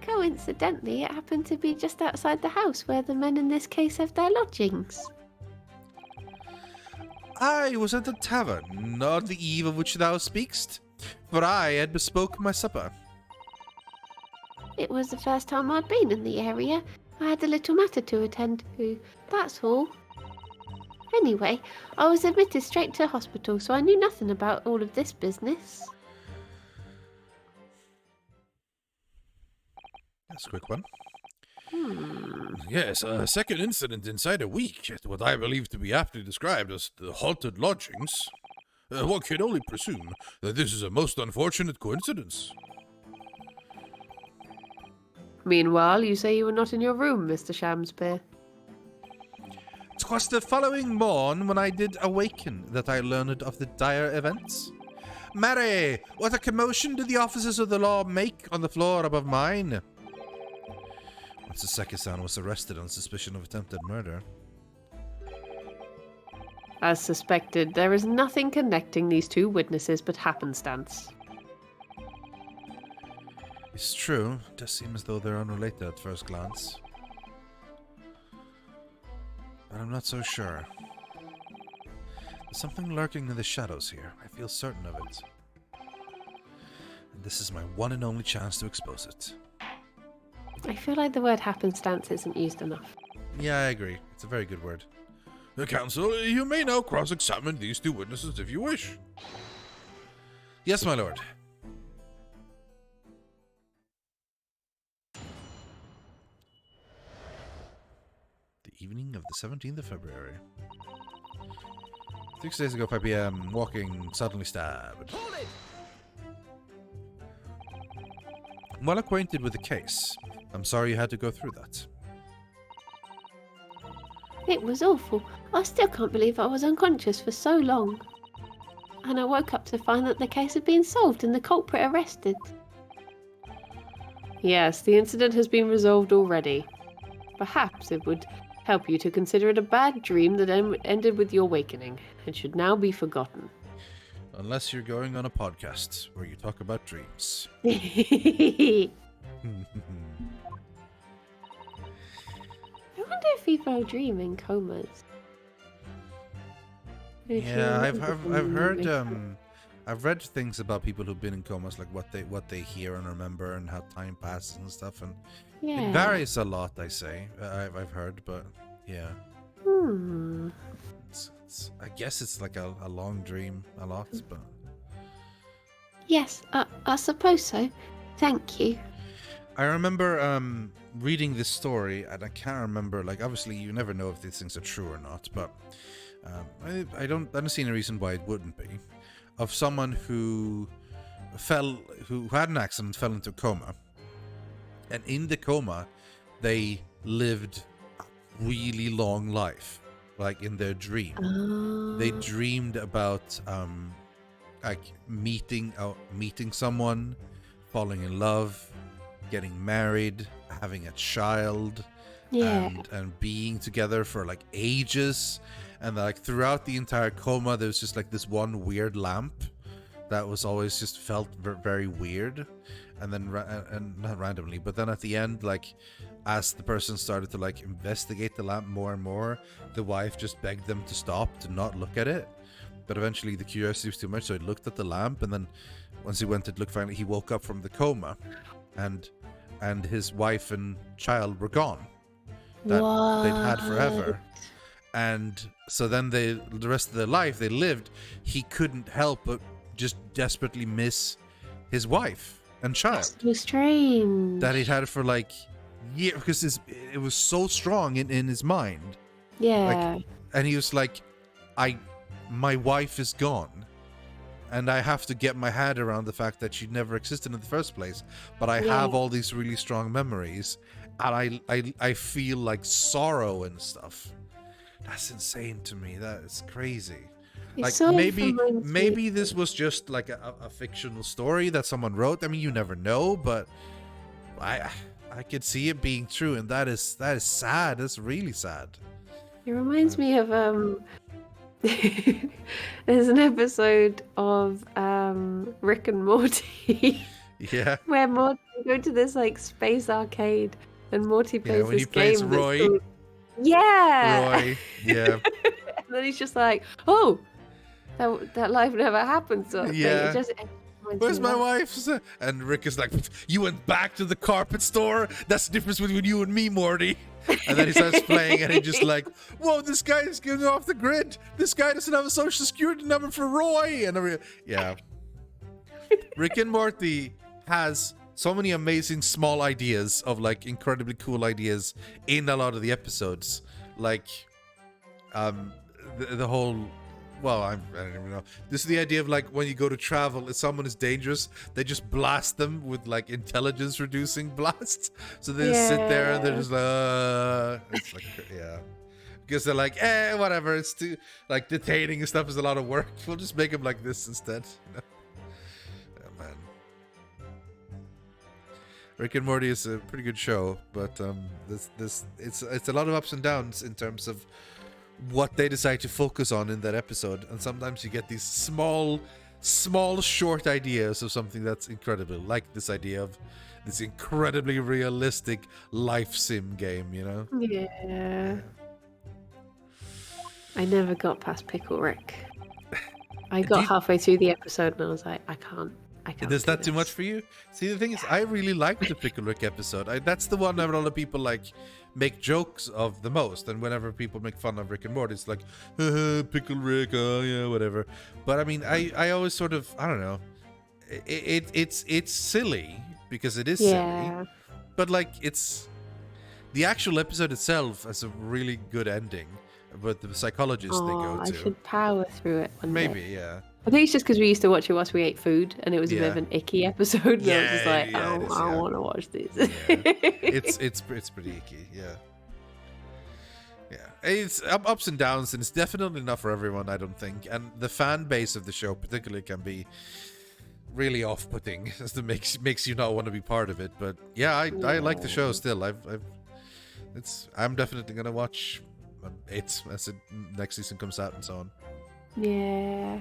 Coincidentally, it happened to be just outside the house where the men in this case have their lodgings. I was at the tavern on the eve of which thou speakst, for I had bespoke my supper. It was the first time I'd been in the area. I had a little matter to attend to, that's all. Anyway, I was admitted straight to hospital, so I knew nothing about all of this business. That's a quick one. Yes, a second incident inside a week at what I believe to be aptly described as the haunted lodgings. One can only presume that this is a most unfortunate coincidence. Meanwhile, you say you were not in your room, Mr. Shamspeare. 'Twas the following morn when I did awaken that I learned of the dire events. Marry, what a commotion did the officers of the law make on the floor above mine! Once the Seki-san was arrested on suspicion of attempted murder. As suspected, there is nothing connecting these two witnesses but happenstance. It's true, it does seem as though they're unrelated at first glance. But I'm not so sure. There's something lurking in the shadows here, I feel certain of it. And this is my one and only chance to expose it. I feel like the word happenstance isn't used enough. Yeah, I agree. It's a very good word. The council, you may now cross-examine these two witnesses if you wish. Yes, my lord. The evening of the 17th of February. 6 days ago, 5 p.m., walking, suddenly stabbed. Hold it! Well acquainted with the case. I'm sorry you had to go through that. It was awful. I still can't believe I was unconscious for so long. And I woke up to find that the case had been solved and the culprit arrested. Yes, the incident has been resolved already. Perhaps it would help you to consider it a bad dream that ended with your awakening and should now be forgotten. Unless you're going on a podcast where you talk about dreams. I wonder if people dream in comas. Yeah, I've heard I've read things about people who've been in comas, like what they hear and remember and how time passes and stuff, and Yeah. it varies a lot. I say I've heard, but yeah, it's I guess it's like a long dream a lot, but Yes, I suppose so. Thank you. I remember reading this story, and I can't remember. Like, obviously, you never know if these things are true or not, but I don't see any reason why it wouldn't be. Of someone who had an accident, fell into a coma, and in the coma, they lived a really long life. Like in their dream, they dreamed about like meeting someone, falling in love, getting married, having a child, Yeah. and being together for like ages. And like throughout the entire coma, there was just like this one weird lamp that was always just felt very weird. And then and not randomly, but then at the end, like as the person started to like investigate the lamp more and more, the wife just begged them to stop, to not look at it. But eventually the curiosity was too much, so he looked at the lamp, and then once he went to look, finally he woke up from the coma, and his wife and child were gone. That they'd had forever. And so then the rest of their life they lived, he couldn't help but just desperately miss his wife and child So strange. that he'd had for like years, because it was so strong in his mind. Yeah. And he was like, my wife is gone, and I have to get my head around the fact that she never existed in the first place, but I have all these really strong memories, and I feel like sorrow and stuff. That's insane to me. That is crazy. Like maybe this was just like a fictional story that someone wrote. I mean, you never know, but I could see it being true, and that is sad. That's really sad. It reminds me of there's an episode of Rick and Morty Yeah. where Morty go to this like space arcade and Morty plays when this he plays game that's Roy. called- Yeah. Roy. Yeah. And then he's just like, oh, that life never happened sort of Yeah. thing. It reminds Where's me my of wife? And Rick is like, you went back to the carpet store? That's the difference between you and me, Morty. And then he starts playing, and he just like, whoa, this guy is getting off the grid. This guy doesn't have a social security number for Roy. And yeah. Rick and Morty has so many amazing small ideas of like incredibly cool ideas in a lot of the episodes. Like, the whole... Well, I don't even know. This is the idea of like when you go to travel, if someone is dangerous, they just blast them with like intelligence reducing blasts. So they just sit there and they're just like, it's like, yeah. Because they're like, whatever, it's too, like detaining and stuff is a lot of work. We'll just make them like this instead. You know? Oh, man. Rick and Morty is a pretty good show, but it's a lot of ups and downs in terms of what they decide to focus on in that episode, and sometimes you get these small short ideas of something that's incredible, like this idea of this incredibly realistic life sim game, you know? Yeah. I never got past Pickle Rick. I got halfway through the episode and I was like, I I can't. Is do that too much this. for you? See, the thing is, I really like the Pickle Rick episode. That's the one that a lot of people like make jokes of the most. And whenever people make fun of Rick and Morty, it's like, Pickle Rick, oh yeah, whatever. But I mean, I always sort of, I don't know, it's silly because it is Yeah. silly. But like, it's the actual episode itself has a really good ending. But the psychologist they go I to, should power through it one maybe, day. yeah. I think it's just because we used to watch it whilst we ate food, and it was a bit Yeah. of an icky episode. And I was just Yeah, like, yeah, it is, I yeah. don't want to watch this. Yeah. it's pretty icky, yeah. It's ups and downs, and it's definitely not for everyone, I don't think. And the fan base of the show particularly can be really off-putting, as it makes you not want to be part of it. But yeah, I like the show still. I'm definitely gonna watch it as next season comes out and so on. Yeah.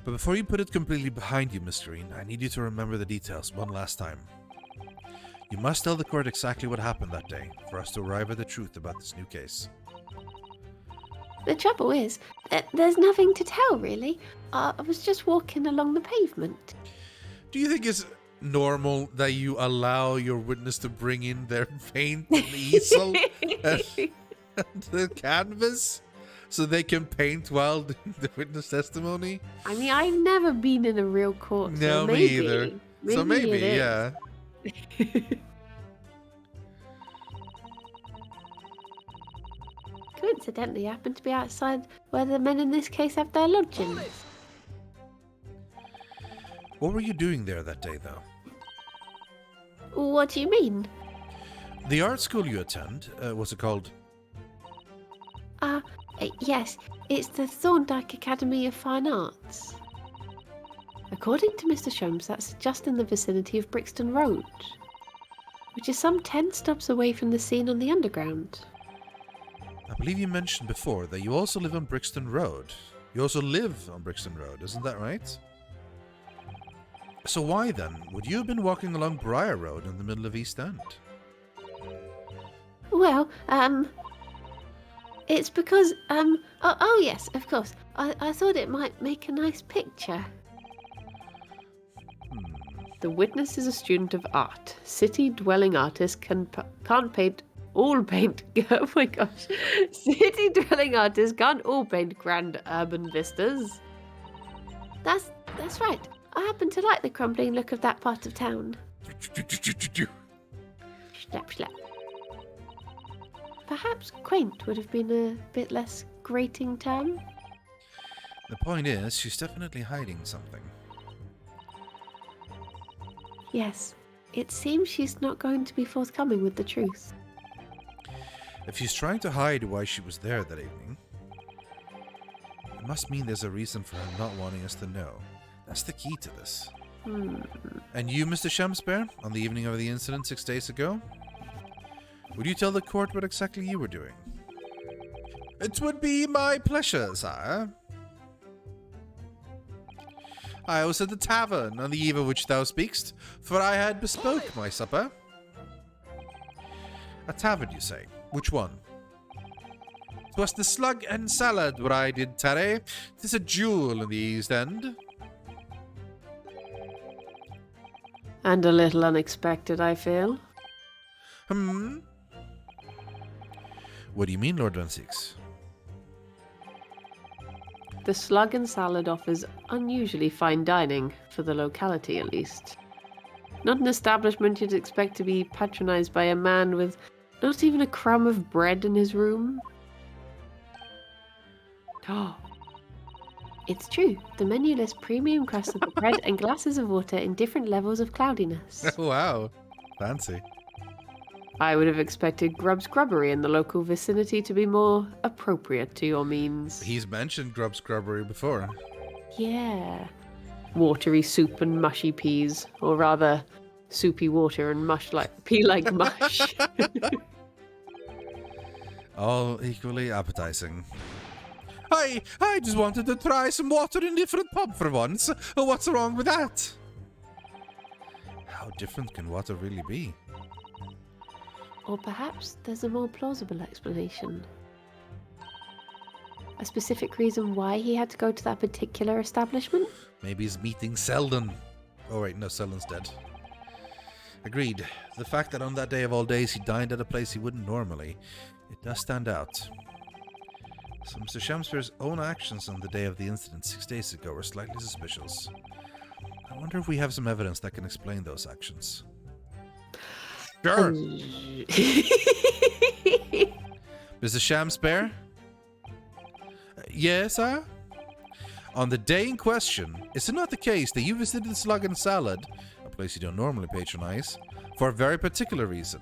But before you put it completely behind you, Miss Green, I need you to remember the details one last time. You must tell the court exactly what happened that day for us to arrive at the truth about this new case. The trouble is, there's nothing to tell, really. I was just walking along the pavement. Do you think it's normal that you allow your witness to bring in their paint and easel and the canvas so they can paint while doing the witness testimony? I mean, I've never been in a real court. No, so me maybe, either. So maybe, it is. yeah. Coincidentally, happened to be outside where the men in this case have their lodgings. What were you doing there that day, though? What do you mean? The art school you attend, what's it called? Yes, it's the Thorndyke Academy of Fine Arts. According to Mr. Sholmes, that's just in the vicinity of Brixton Road, which is some 10 stops away from the scene on the Underground. I believe you mentioned before that you also live on Brixton Road. You also live on Brixton Road, isn't that right? So why then would you have been walking along Briar Road in the middle of East End? Well, it's because, oh yes, of course. I thought it might make a nice picture. The witness is a student of art. City-dwelling artists can't paint all paint. Oh my gosh. City-dwelling artists can't all paint grand urban vistas. That's right. I happen to like the crumbling look of that part of town. Slap, slap. Perhaps quaint would have been a bit less grating term. The point is, she's definitely hiding something. Yes, it seems she's not going to be forthcoming with the truth. If she's trying to hide why she was there that evening, it must mean there's a reason for her not wanting us to know. That's the key to this. And you, Mr. Shamsbear, on the evening of the incident 6 days ago, would you tell the court what exactly you were doing? It would be my pleasure, sire. I was at the tavern on the eve of which thou speakst, for I had bespoke my supper. A tavern, you say? Which one? 'Twas the Slug and Salad where I did tarry. 'Tis a jewel in the East End. And a little unexpected, I feel. What do you mean, Lord Dunsix? The Slug and Salad offers unusually fine dining, for the locality at least. Not an establishment you'd expect to be patronized by a man with not even a crumb of bread in his room. Oh, It's true. The menu lists premium crusts of bread and glasses of water in different levels of cloudiness. Wow. Fancy. I would have expected Grub's Grubbery in the local vicinity to be more appropriate to your means. He's mentioned Grub's Grubbery before. Yeah. Watery soup and mushy peas, or rather, soupy water and pea like mush. All equally appetizing. I just wanted to try some water in a different pub for once. What's wrong with that? How different can water really be? Or perhaps there's a more plausible explanation. A specific reason why he had to go to that particular establishment? Maybe he's meeting Selden. Oh wait, no, Sellen's dead. Agreed. The fact that on that day of all days he dined at a place he wouldn't normally, it does stand out. So Mr. Shamspear's own actions on the day of the incident 6 days ago were slightly suspicious. I wonder if we have some evidence that can explain those actions. Sure! Mr. Shamspear? Yes, sir? On the day in question, is it not the case that you visited the Slug and Salad, a place you don't normally patronize, for a very particular reason?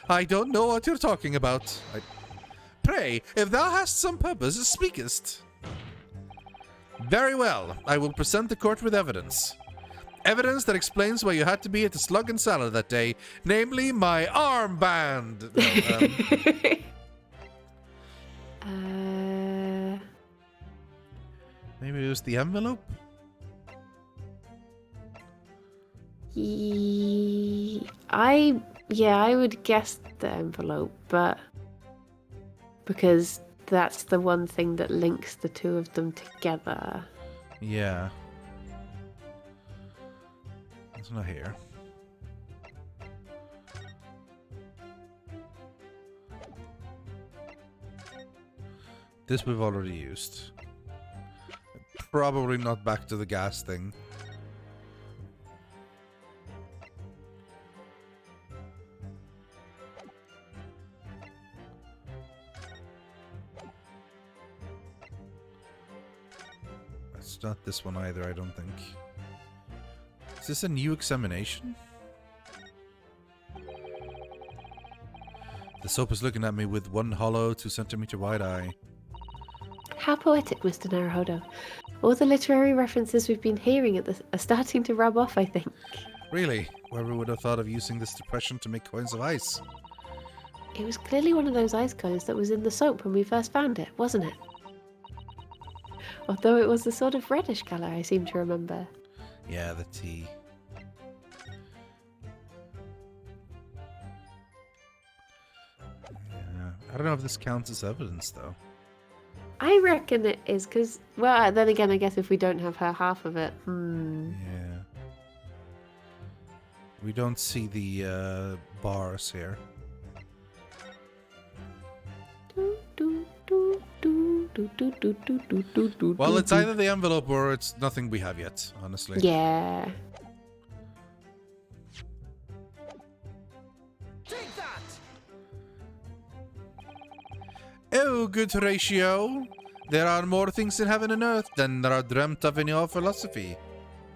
I don't know what you're talking about. Pray, if thou hast some purpose, speakest. Very well, I will present the court with evidence. Evidence that explains why you had to be at the Slug and Salad that day, namely my armband. No, Maybe it was the envelope? I would guess the envelope, but because that's the one thing that links the two of them together. Yeah. It's not here. This we've already used. Probably not back to the gas thing. It's not this one either, I don't think. Is this a new examination? The soap is looking at me with one hollow, 2 centimeter wide eye. How poetic, Mr. Naruhodo. All the literary references we've been hearing at this are starting to rub off, I think. Really? Whoever would have thought of using this depression to make coins of ice? It was clearly one of those ice coins that was in the soap when we first found it, wasn't it? Although it was the sort of reddish colour, I seem to remember. Yeah, the tea. Yeah, I don't know if this counts as evidence, though. I reckon it is, because, well, then again, I guess if we don't have her half of it, Yeah. We don't see the bars here. Well, it's either the envelope or it's nothing we have yet, honestly. Yeah. Take that! Oh, good Horatio. There are more things in heaven and earth than there are dreamt of in your philosophy.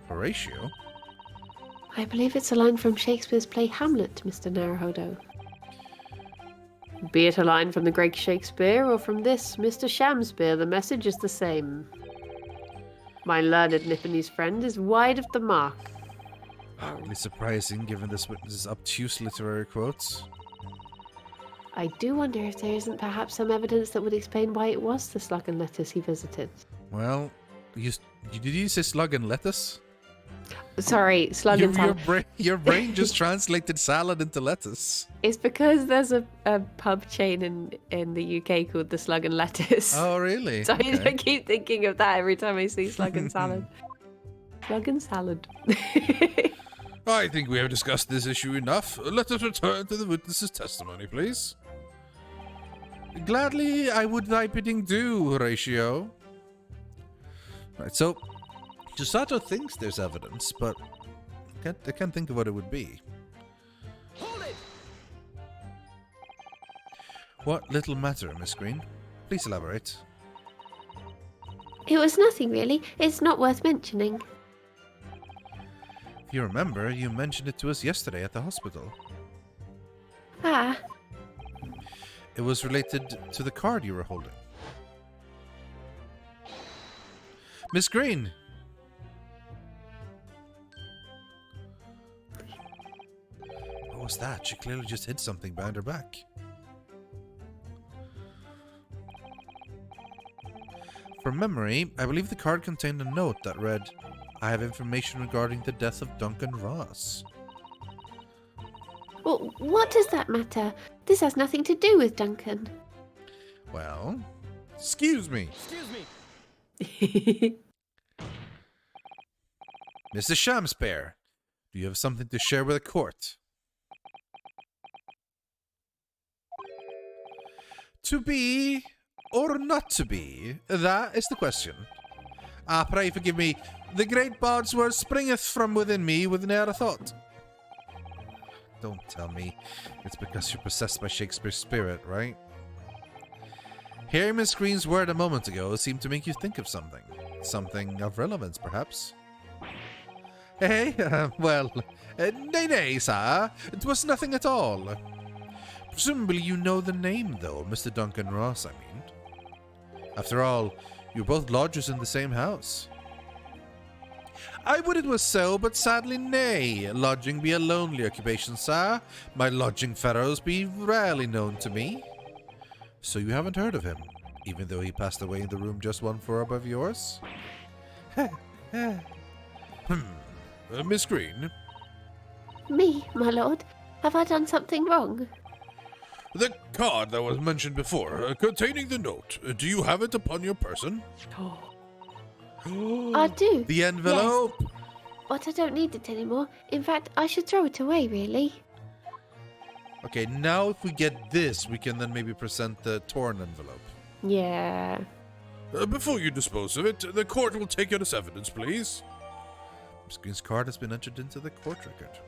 Horatio? I believe it's a line from Shakespeare's play Hamlet, Mr. Naruhodo. Be it a line from the great Shakespeare or from this, Mr. Shamspeare, the message is the same. My learned Nipponese friend is wide of the mark. Hardly surprising, given this witness's obtuse literary quotes. I do wonder if there isn't perhaps some evidence that would explain why it was the Slug and Lettuce he visited. Well, did you say slug and lettuce? Sorry, Slug and Salad. Your brain just translated salad into lettuce. It's because there's a pub chain in the UK called the Slug and Lettuce. Oh, really? So Okay. I keep thinking of that every time I see Slug and Salad. Slug and Salad. I think we have discussed this issue enough. Let us return to the witness's testimony, please. Gladly, I would thy bidding do, Horatio. Right, so Giusato thinks there's evidence, but I can't think of what it would be. Hold it! What little matter, Miss Green? Please elaborate. It was nothing really. It's not worth mentioning. If you remember, you mentioned it to us yesterday at the hospital. Ah, It was related to the card you were holding. Miss Green! What was that? She clearly just hid something behind her back. From memory, I believe the card contained a note that read, I have information regarding the death of Duncan Ross. well, what does that matter? This has nothing to do with Duncan. Well, excuse me. Excuse me. Mr. Shamspear, do you have something to share with the court? To be or not to be, that is the question. Pray forgive me, the great bard's word springeth from within me with ne'er a thought. Don't tell me it's because you're possessed by Shakespeare's spirit, right? Hearing Miss Green's word a moment ago seemed to make you think of something. Something of relevance, perhaps. Hey, nay, sir. It was nothing at all. Presumably you know the name, though, Mr. Duncan Ross, I mean. After all, you're both lodgers in the same house. I would it was so, but sadly nay. Lodging be a lonely occupation, sir. My lodging fellows be rarely known to me. So you haven't heard of him, even though he passed away in the room just one floor above yours? Miss Green? Me, my lord? Have I done something wrong? The card that was mentioned before, containing the note, do you have it upon your person? I do. The envelope? Yes. But I don't need it anymore. In fact, I should throw it away, really. Okay, now if we get this, we can then maybe present the torn envelope. Yeah. Before you dispose of it, the court will take it as evidence, please. Miss Green's card has been entered into the court record.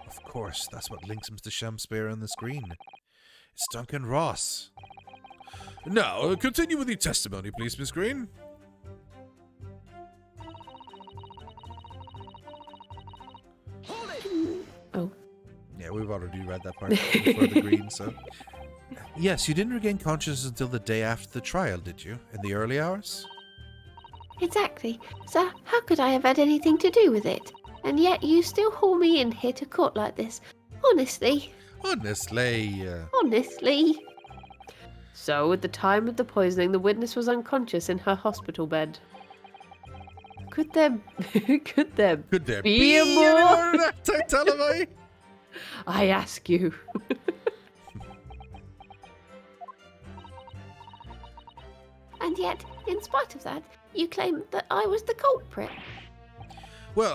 Of course, that's what links Mr. Shamspear on the screen. It's Duncan Ross. Now, continue with the testimony, please, Miss Green. Hold it! Oh. Yeah, we've already read that part before the green, so... Yes, you didn't regain consciousness until the day after the trial, did you? In the early hours? Exactly. So how could I have had anything to do with it? And yet you still haul me in here to court like this. Honestly. Honestly, Honestly. So, at the time of the poisoning, the witness was unconscious in her hospital bed. Could there could there be a any more? more than that, tell me? I ask you. And yet, in spite of that, you claim that I was the culprit. Well,